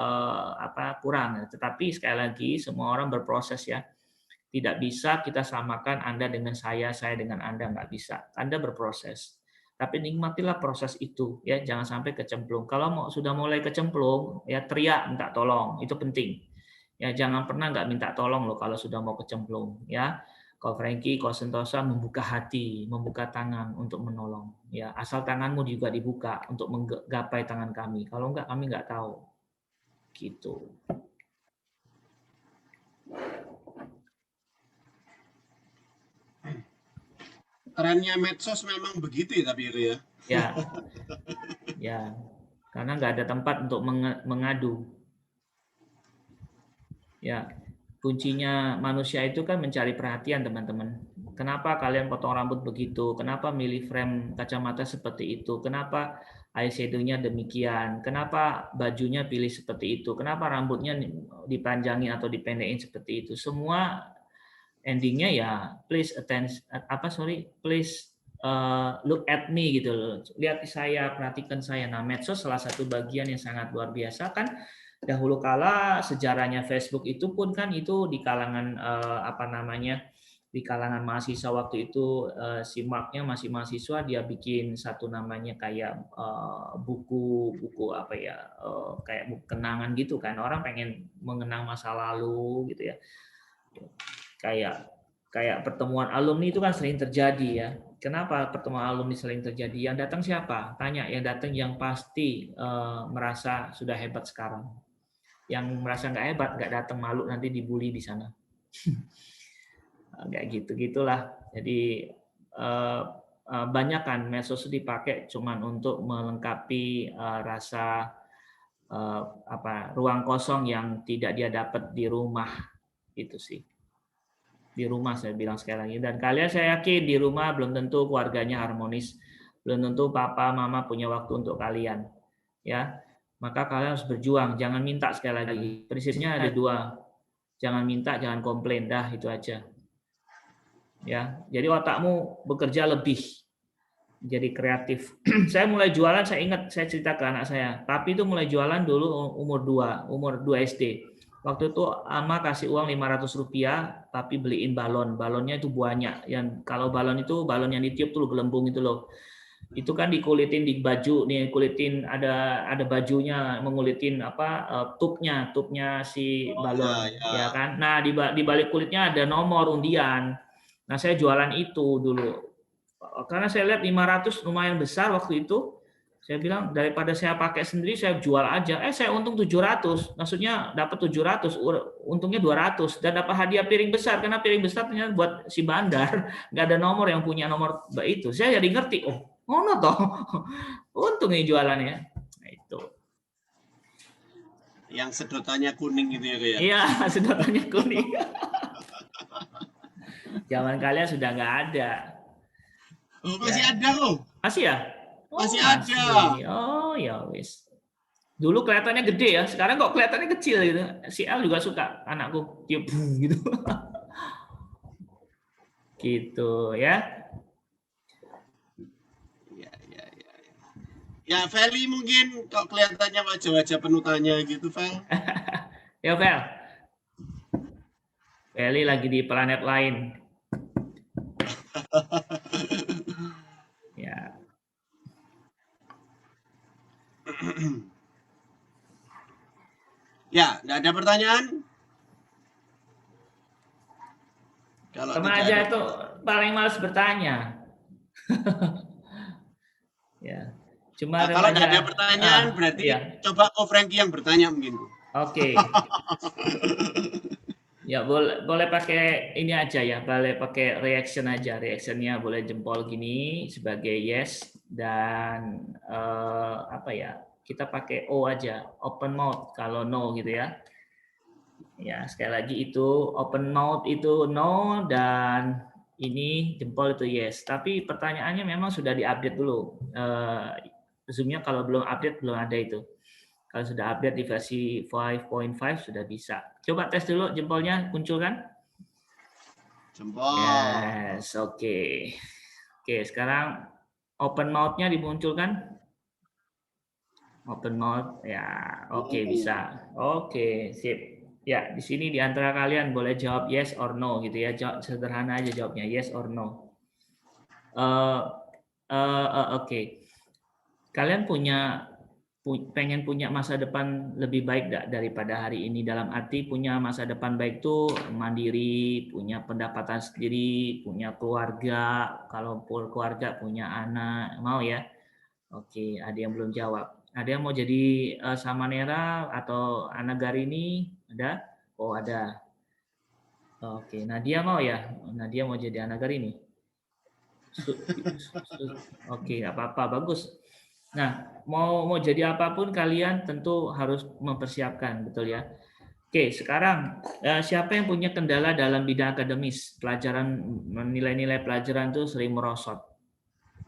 kurang. Tetapi sekali lagi semua orang berproses ya. Tidak bisa kita samakan Anda dengan saya dengan Anda, nggak bisa. Anda berproses. Tapi nikmatilah proses itu ya, jangan sampai kecemplung. Kalau sudah mulai kecemplung ya teriak minta tolong, itu penting. Ya jangan pernah nggak minta tolong loh kalau sudah mau kecemplung ya. Ko Franky, Ko Sentosa membuka hati, membuka tangan untuk menolong. Ya asal tanganmu juga dibuka untuk menggapai tangan kami. Kalau enggak kami nggak tahu. Gitu. Trennya medsos memang begitu ya, tapi itu ya. Ya, karena nggak ada tempat untuk mengadu. Ya, kuncinya manusia itu kan mencari perhatian, teman-teman. Kenapa kalian potong rambut begitu? Kenapa milih frame kacamata seperti itu? Kenapa eyeshadow-nya demikian? Kenapa bajunya pilih seperti itu? Kenapa rambutnya dipanjangin atau dipendekin seperti itu? Semua endingnya ya please look at me gitu loh. Lihat saya, perhatikan saya. Nah, medsos salah satu bagian yang sangat luar biasa kan. Dahulu kala sejarahnya Facebook itu pun kan itu di kalangan di kalangan mahasiswa waktu itu, si Marknya masih mahasiswa, dia bikin satu namanya kayak buku kayak buku kenangan gitu kan. Orang pengen mengenang masa lalu gitu ya. Kayak pertemuan alumni itu kan sering terjadi ya. Kenapa pertemuan alumni sering terjadi? Yang datang siapa? Tanya. Yang datang yang pasti merasa sudah hebat sekarang. Yang merasa nggak hebat, nggak datang, malu nanti dibully di sana. Kayak gitu-gitulah. Jadi banyak kan medsos dipakai cuman untuk melengkapi rasa ruang kosong yang tidak dia dapat di rumah. Itu sih. Di rumah saya bilang sekali lagi, dan kalian saya yakin di rumah belum tentu keluarganya harmonis, belum tentu papa mama punya waktu untuk kalian ya, maka kalian harus berjuang, jangan minta. Sekali lagi prinsipnya ada dua, jangan minta, jangan komplain, dah itu aja ya. Jadi otakmu bekerja lebih, jadi kreatif. Saya mulai jualan, saya ingat saya cerita ke anak saya, tapi itu mulai jualan dulu umur 2 SD. Waktu itu ama kasih uang 500 rupiah, tapi beliin balon. Balonnya itu banyak. Yang kalau balon itu balon yang ditiup tuh gelembung itu loh. Itu kan dikulitin di baju nih, kulitin ada bajunya, mengulitin tubnya si balon, ya kan. Nah di balik kulitnya ada nomor undian. Nah saya jualan itu dulu. Karena saya lihat 500 lumayan besar waktu itu. Saya bilang daripada saya pakai sendiri saya jual aja. Saya untung 700. Maksudnya dapat 700, untungnya 200 dan dapat hadiah piring besar, karena piring besar ternyata buat si bandar. Nggak ada nomor yang punya nomor itu. Saya jadi ngerti, ngono toh. Untung nih jualannya. Nah, itu. Yang sedotannya kuning gitu ya, kayak. Iya, sedotannya kuning. Zaman kalian sudah nggak ada. Oh, masih ada kok. Masih ya? Masih ada. Oh ya wis. Dulu kelihatannya gede ya, sekarang kok kelihatannya kecil gitu. Si L juga suka anakku tiup gitu. Gitu ya. Ya Feli mungkin kok kelihatannya wajah-wajah penuh tanya gitu, Fel. Ya Fel. Feli lagi di planet lain. Ya. Ya, enggak ada pertanyaan? Kalau sama aja itu paling malas bertanya. Ya. Cuma kalau nggak ada pertanyaan berarti coba Ko Franky yang bertanya mungkin. Oke. Ya boleh pakai ini aja ya, boleh pakai reaction aja. Reactionnya boleh jempol gini sebagai yes, dan apa ya, kita pakai O aja, open mouth kalau no gitu ya. Ya, sekali lagi itu open mouth itu no dan ini jempol itu yes. Tapi pertanyaannya memang sudah diupdate dulu. Zoom-nya kalau belum update belum ada itu. Kalau sudah update di versi 5.5 sudah bisa. Coba tes dulu jempolnya muncul kan? Jempol. Yes, oke. Oke, sekarang open mouth-nya dimunculkan. Open mouth, ya, oke bisa. Oke, sip. Ya, di sini di antara kalian boleh jawab yes or no gitu ya. Jawab sederhana aja jawabnya yes or no. Oke. Kalian pengen punya masa depan lebih baik daripada hari ini, dalam arti punya masa depan baik tuh mandiri, punya pendapatan sendiri, punya keluarga, kalau keluarga punya anak, mau ya? Oke, ada yang belum jawab. Ada yang mau jadi Samanera atau Anagarini? Ada? Oh, ada. Oke, Nadia mau ya? Nadia mau jadi Anagarini? Oke, apa-apa, bagus. Nah, mau jadi apapun kalian tentu harus mempersiapkan, betul ya? Oke, sekarang siapa yang punya kendala dalam bidang akademis? Pelajaran, nilai-nilai pelajaran tuh sering merosot.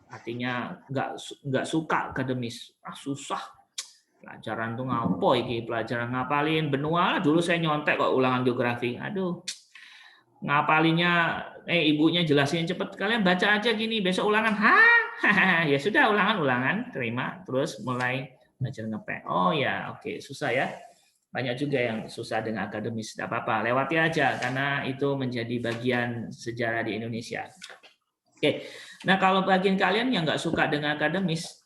Artinya nggak suka akademis, susah. Pelajaran tuh ngapo iki, pelajaran ngapalin benua dulu saya nyontek kok ulangan geografi. Aduh. Ngapalinya ibunya jelasin cepet, kalian baca aja gini, besok ulangan. Hah? Ya sudah ulangan, terima, terus mulai belajar ngepek. Oh ya, oke, susah ya. Banyak juga yang susah dengan akademis, tidak apa-apa, lewati aja karena itu menjadi bagian sejarah di Indonesia. Oke. Nah, kalau bagian kalian yang nggak suka dengan akademis,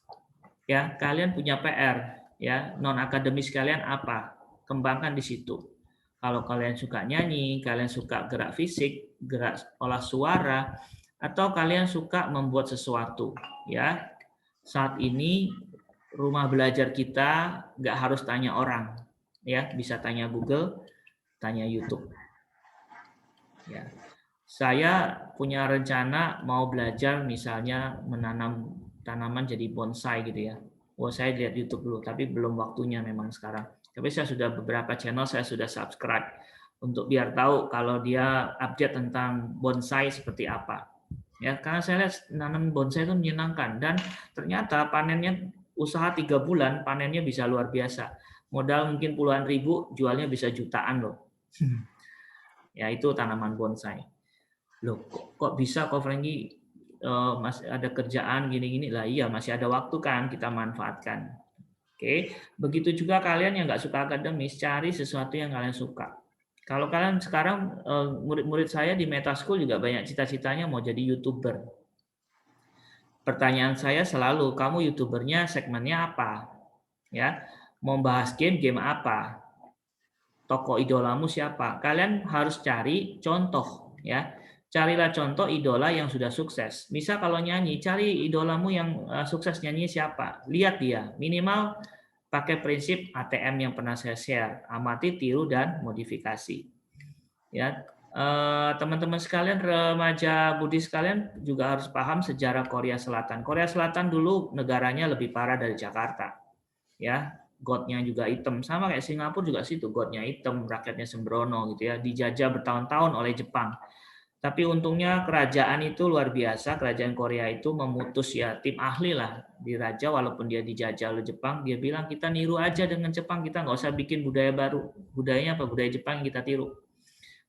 ya kalian punya PR, ya non akademis kalian apa? Kembangkan di situ. Kalau kalian suka nyanyi, kalian suka gerak fisik, gerak olah suara, atau kalian suka membuat sesuatu, ya. Saat ini rumah belajar kita nggak harus tanya orang, ya, bisa tanya Google, tanya YouTube. Ya. Saya punya rencana mau belajar misalnya menanam tanaman jadi bonsai gitu ya. Saya lihat YouTube dulu, tapi belum waktunya memang sekarang. Tapi saya sudah beberapa channel saya sudah subscribe untuk biar tahu kalau dia update tentang bonsai seperti apa. Ya, karena saya lihat nanam bonsai itu menyenangkan dan ternyata panennya usaha 3 bulan panennya bisa luar biasa. Modal mungkin puluhan ribu, jualnya bisa jutaan loh. Ya, itu tanaman bonsai. Loh, kok bisa kok Franky masih ada kerjaan gini-gini lah, iya masih ada waktu kan, kita manfaatkan. Oke, begitu juga kalian yang nggak suka akademis, cari sesuatu yang kalian suka. Kalau kalian sekarang murid-murid saya di Metaschool juga banyak cita-citanya mau jadi YouTuber. Pertanyaan saya selalu, kamu YouTubernya segmennya apa? Ya, mau bahas game apa? Tokoh idolamu siapa? Kalian harus cari contoh, ya. Carilah contoh idola yang sudah sukses. Misal kalau nyanyi, cari idolamu yang sukses nyanyi siapa. Lihat dia. Minimal pakai prinsip ATM yang pernah saya share. Amati, tiru, dan modifikasi. Ya, teman-teman sekalian, remaja Buddhis sekalian juga harus paham sejarah Korea Selatan. Korea Selatan dulu negaranya lebih parah dari Jakarta. Ya, godnya juga hitam. Sama kayak Singapura juga situ, godnya hitam, rakyatnya sembrono gitu ya. Dijajah bertahun-tahun oleh Jepang. Tapi untungnya kerajaan itu luar biasa, kerajaan Korea itu memutus ya tim ahli lah di raja walaupun dia dijajah oleh Jepang, dia bilang kita niru aja dengan Jepang, kita nggak usah bikin budaya baru. Budayanya apa? Budaya Jepang yang kita tiru.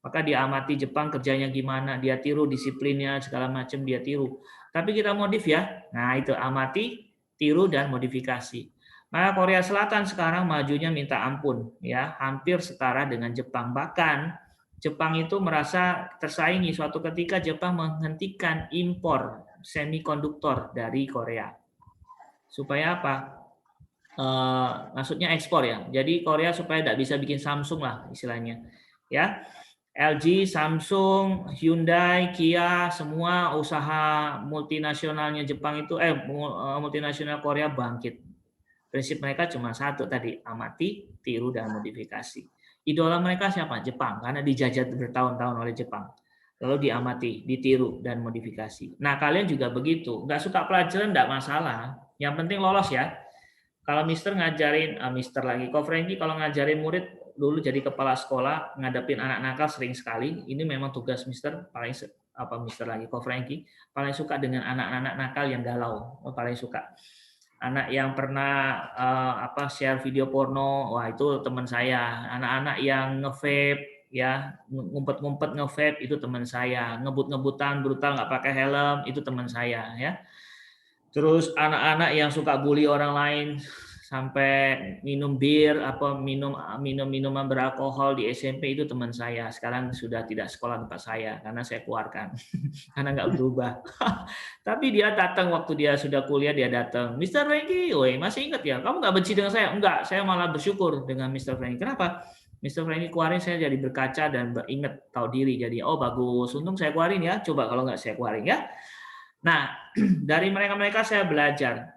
Maka dia amati Jepang kerjanya gimana, dia tiru disiplinnya segala macam dia tiru. Tapi kita modif ya. Nah, itu amati, tiru dan modifikasi. Maka Korea Selatan sekarang majunya minta ampun ya, hampir setara dengan Jepang. Bahkan Jepang itu merasa tersaingi. Suatu ketika Jepang menghentikan impor semikonduktor dari Korea. Supaya apa? Maksudnya ekspor ya. Jadi Korea supaya tidak bisa bikin Samsung lah istilahnya. Ya, LG, Samsung, Hyundai, Kia, semua usaha multinasionalnya Jepang itu multinasional Korea bangkit. Prinsip mereka cuma satu tadi, amati, tiru, dan modifikasi. Idola mereka siapa? Jepang, karena dijajah bertahun-tahun oleh Jepang. lalu diamati, ditiru, dan modifikasi. Nah, kalian juga begitu. Nggak suka pelajaran, nggak masalah. Yang penting lolos ya. Kalau Mister ngajarin, Mister lagi, Ko Franky kalau ngajarin murid, dulu jadi kepala sekolah, ngadepin anak nakal sering sekali. Ini memang tugas Mister, Mister lagi, Ko Franky, paling suka dengan anak-anak nakal yang galau. Paling suka. Anak yang pernah share video porno, wah itu teman saya. Anak-anak yang nge-vape, ya ngumpet-ngumpet nge-vape itu teman saya. Ngebut-ngebutan brutal nggak pakai helm itu teman saya, ya. Terus anak-anak yang suka bully orang lain sampai minum bir, minuman beralkohol di SMP itu teman saya. Sekarang sudah tidak sekolah tempat saya karena saya keluarkan karena nggak berubah. Tapi dia datang waktu dia sudah kuliah, dia datang, Mr. Franky, woi masih ingat ya? Kamu nggak benci dengan saya? Enggak, saya malah bersyukur dengan Mr. Franky. Kenapa? Mr. Franky keluarin saya jadi berkaca dan ingat tahu diri. Jadi oh bagus, untung saya keluarin ya. Coba kalau nggak saya keluarin ya. Nah dari mereka saya belajar.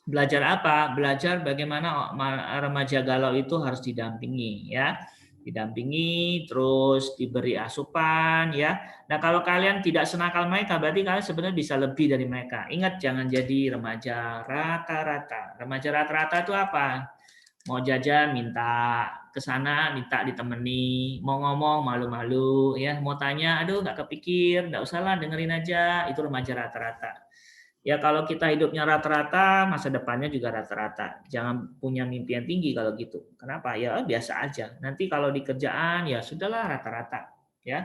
Belajar apa? Belajar bagaimana remaja galau itu harus didampingi, ya. Didampingi, terus diberi asupan, ya. Nah, kalau kalian tidak senakal mereka, berarti kalian sebenarnya bisa lebih dari mereka. Ingat, jangan jadi remaja rata-rata. Remaja rata-rata itu apa? Mau jajan, minta ke sana, minta ditemani. Mau ngomong, malu-malu, ya. Mau tanya, aduh nggak kepikir, nggak usah lah, dengerin aja. Itu remaja rata-rata. Ya kalau kita hidupnya rata-rata, masa depannya juga rata-rata. Jangan punya mimpi yang tinggi kalau gitu. Kenapa? Ya biasa aja. Nanti kalau di kerjaan ya sudahlah rata-rata. Ya,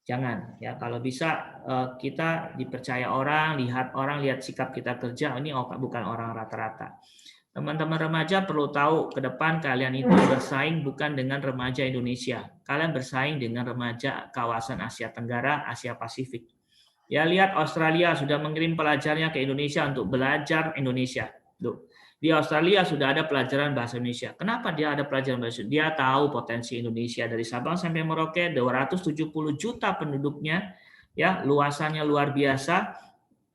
jangan. Ya kalau bisa kita dipercaya orang, lihat sikap kita kerja. Ini bukan orang rata-rata. Teman-teman remaja perlu tahu ke depan kalian itu bersaing bukan dengan remaja Indonesia. Kalian bersaing dengan remaja kawasan Asia Tenggara, Asia Pasifik. Ya lihat Australia sudah mengirim pelajarnya ke Indonesia untuk belajar Indonesia. Loh, di Australia sudah ada pelajaran bahasa Indonesia. Kenapa dia ada pelajaran bahasa Indonesia? Dia tahu potensi Indonesia dari Sabang sampai Merauke, 270 juta penduduknya, ya luasannya luar biasa.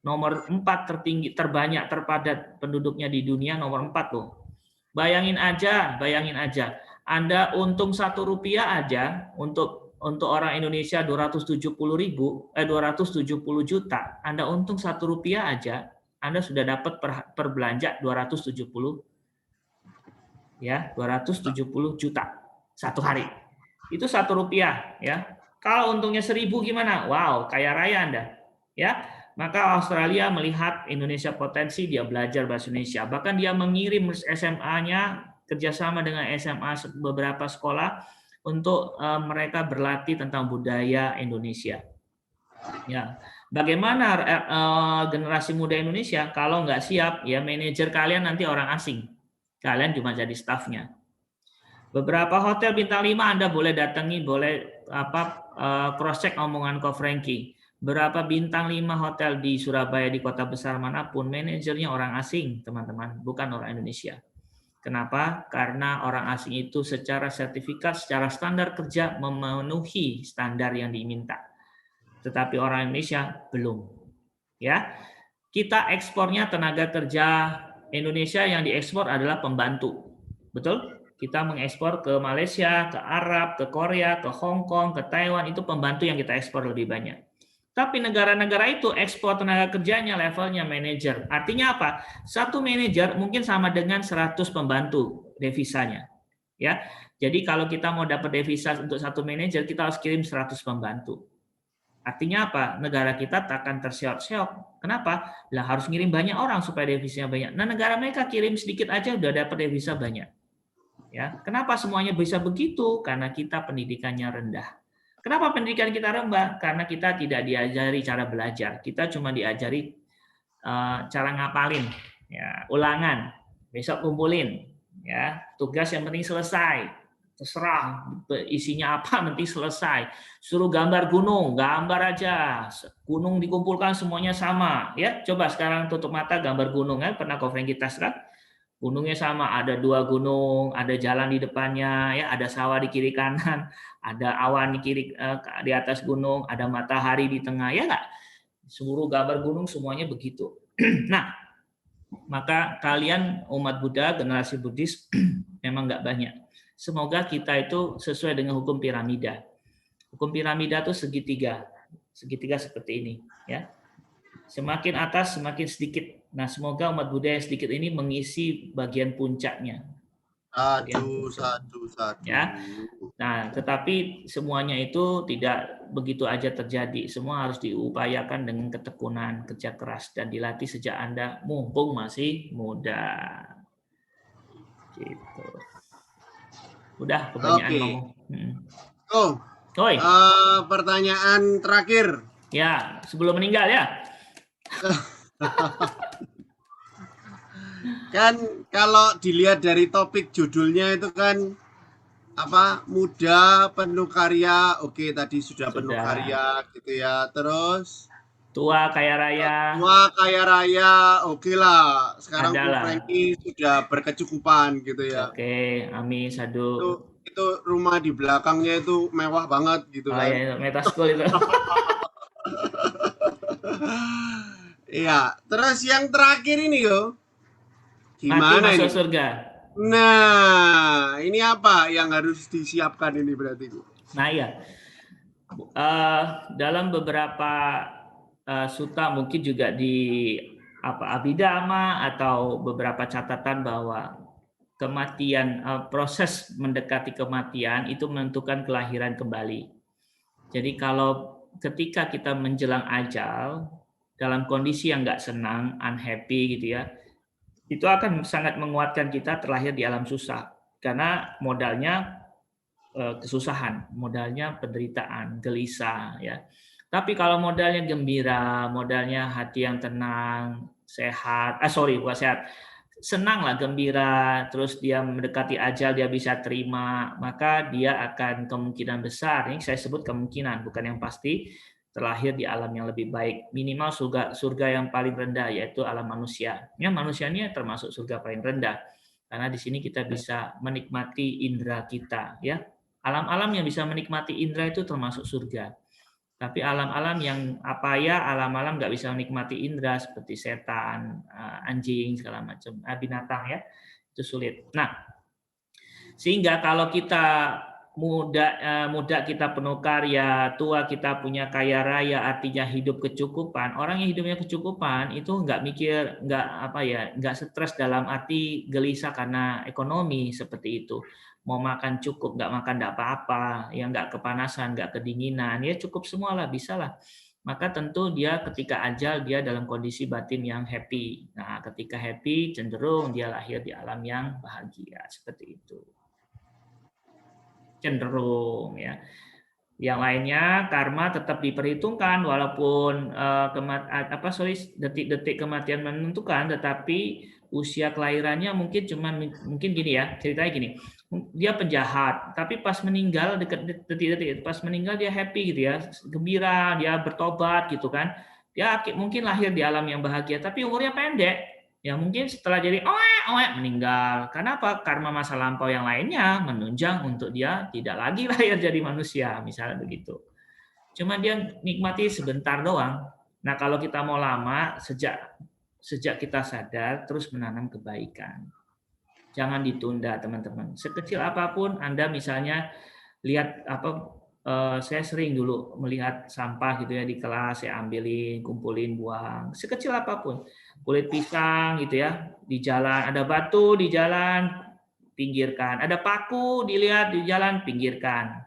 Nomor 4 tertinggi, terbanyak, terpadat penduduknya di dunia, nomor 4 loh. Bayangin aja. Anda untung Rp1 aja untuk orang Indonesia 270 juta, Anda untung Rp1 aja, Anda sudah dapat per belanja 270 juta satu hari. Itu Rp1 ya. Kalau untungnya 1.000 gimana? Wow, kaya raya Anda. Ya. Maka Australia melihat Indonesia potensi, dia belajar bahasa Indonesia. Bahkan dia mengirim SMA-nya kerjasama dengan SMA beberapa sekolah untuk mereka berlatih tentang budaya Indonesia. Ya, bagaimana generasi muda Indonesia kalau nggak siap, ya manajer kalian nanti orang asing, kalian cuma jadi stafnya. Beberapa hotel bintang 5 Anda boleh datangi, boleh cross check omongan Ko Franky. Berapa bintang 5 hotel di Surabaya, di kota besar manapun, manajernya orang asing, teman-teman, bukan orang Indonesia. Kenapa? Karena orang asing itu secara sertifikat, secara standar kerja memenuhi standar yang diminta. Tetapi orang Indonesia belum. Ya, kita ekspornya tenaga kerja Indonesia, yang diekspor adalah pembantu. Betul? Kita mengekspor ke Malaysia, ke Arab, ke Korea, ke Hong Kong, ke Taiwan, itu pembantu yang kita ekspor lebih banyak. Tapi negara-negara itu ekspor tenaga kerjanya levelnya manajer. Artinya apa? Satu manajer mungkin sama dengan 100 pembantu devisanya. Ya. Jadi kalau kita mau dapat devisa untuk satu manajer, kita harus kirim 100 pembantu. Artinya apa? Negara kita takkan terseok-seok. Kenapa? Lah harus ngirim banyak orang supaya devisanya banyak. Nah, negara mereka kirim sedikit aja udah dapat devisa banyak. Ya. Kenapa semuanya bisa begitu? Karena kita pendidikannya rendah. Kenapa pendidikan kita rendah? Karena kita tidak diajari cara belajar. Kita cuma diajari cara ngapalin, ya, ulangan. Besok kumpulin, ya. Tugas yang penting selesai. Terserah isinya apa, nanti selesai. Suruh gambar gunung, gambar aja. Gunung dikumpulkan semuanya sama, ya. Coba sekarang tutup mata gambar gunung, ya. Pernah Ko Franky tes kan? Gunungnya sama, ada 2 gunung, ada jalan di depannya, ya, ada sawah di kiri kanan, ada awan di kiri di atas gunung, ada matahari di tengah, ya nggak? Seluruh gambar gunung semuanya begitu. Nah, maka kalian umat Buddha, generasi Buddhis memang nggak banyak. Semoga kita itu sesuai dengan hukum piramida. Hukum piramida itu segitiga. segitiga seperti ini, ya. Semakin atas semakin sedikit. Nah, semoga umat Buddha yang sedikit ini mengisi bagian puncaknya. Sadu, sadu, sadu. Ya. Nah, tetapi semuanya itu tidak begitu aja terjadi. Semua harus diupayakan dengan ketekunan, kerja keras, dan dilatih sejak Anda mumpung masih muda. Gitu. Udah, kebanyakan Oke. ngomong. Oh, Oi. Pertanyaan terakhir. Ya, sebelum meninggal ya. Kan kalau dilihat dari topik judulnya itu kan apa, muda penuh karya. Oke, tadi sudah penuh karya gitu ya. Terus tua kaya raya. tua kaya raya. Oke lah, sekarang Bu Adalah. Franky sudah berkecukupan gitu ya. Oke, amin, sadu. Itu rumah di belakangnya itu mewah banget gitu Oh kan. ya, Metaschool itu. Iya, terus yang terakhir ini yo. Mati Gimana masuk ini? surga. Nah, ini apa yang harus disiapkan ini berarti, Bu? Nah ya, dalam beberapa sutta mungkin juga di Abhidhamma atau beberapa catatan bahwa kematian, proses mendekati kematian itu menentukan kelahiran kembali. Jadi kalau ketika kita menjelang ajal dalam kondisi yang nggak senang, unhappy gitu ya, itu akan sangat menguatkan kita terlahir di alam susah karena modalnya kesusahan, modalnya penderitaan, gelisah ya. Tapi kalau modalnya gembira, modalnya hati yang tenang, sehat, bukan sehat, senang lah, gembira, terus dia mendekati ajal, dia bisa terima, maka dia akan kemungkinan besar, ini saya sebut kemungkinan, bukan yang pasti, terlahir di alam yang lebih baik. Minimal surga yang paling rendah, yaitu alam manusia. Ya, manusia ini termasuk surga paling rendah. Karena di sini kita bisa menikmati indera kita, ya. Alam-alam yang bisa menikmati indera itu termasuk surga. Tapi alam-alam yang alam-alam nggak bisa menikmati indera seperti setan, anjing, segala macam, binatang ya, itu sulit. Nah, sehingga kalau kita muda kita penuh karya, tua kita punya kaya raya, artinya hidup kecukupan. Orang yang hidupnya kecukupan itu nggak stres dalam arti gelisah karena ekonomi seperti itu. Mau makan cukup, nggak makan nggak apa-apa, ya nggak kepanasan, nggak kedinginan, ya cukup semualah, bisa lah. Maka tentu dia ketika ajal dia dalam kondisi batin yang happy. Nah, ketika happy cenderung dia lahir di alam yang bahagia seperti itu. Cenderung ya. Yang lainnya karma tetap diperhitungkan walaupun detik-detik kematian menentukan, tetapi usia kelahirannya mungkin gini ya, ceritanya gini. Dia penjahat, tapi pas meninggal detik-detik pas meninggal dia happy gitu ya, gembira, dia bertobat gitu kan. Dia mungkin lahir di alam yang bahagia, tapi umurnya pendek. Ya mungkin setelah jadi meninggal. Karena apa? Karma masa lampau yang lainnya menunjang untuk dia tidak lagi lahir jadi manusia, misalnya begitu. Cuma dia nikmati sebentar doang. Nah, kalau kita mau lama, sejak kita sadar terus menanam kebaikan. Jangan ditunda, teman-teman. Sekecil apapun Anda misalnya lihat saya sering dulu melihat sampah gitu ya di kelas, saya ambilin, kumpulin, buang. Sekecil apapun. Kulit pisang gitu ya, di jalan, ada batu di jalan, pinggirkan. Ada paku dilihat di jalan, pinggirkan.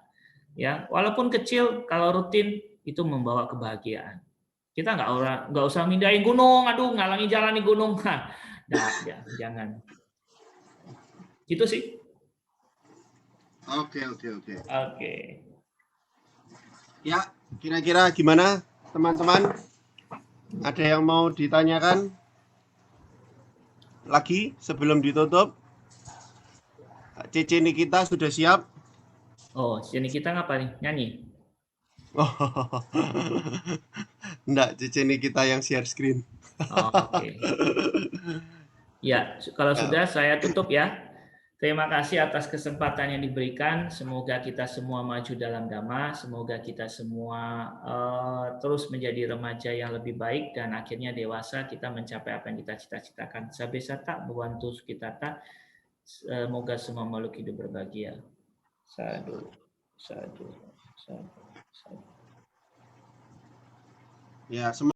Ya, walaupun kecil, kalau rutin itu membawa kebahagiaan. Kita nggak usah mindahin gunung, aduh ngalangi jalan di gunung. Jangan. Gitu sih. Oke. Oke. Ya, kira-kira gimana teman-teman? Ada yang mau ditanyakan lagi sebelum ditutup? Cici Nikita sudah siap? Oh, Cici Nikita ngapa nih? Nyanyi? Oh, enggak, Cici Nikita yang share screen. Oh, oke. Ya, kalau sudah saya tutup ya. Terima kasih atas kesempatan yang diberikan. Semoga kita semua maju dalam Dhamma. Semoga kita semua terus menjadi remaja yang lebih baik dan akhirnya dewasa kita mencapai apa yang kita cita-citakan. Sabesata bhavantu sukhitata. Semoga semua makhluk hidup berbahagia. Sadu. Ya, semoga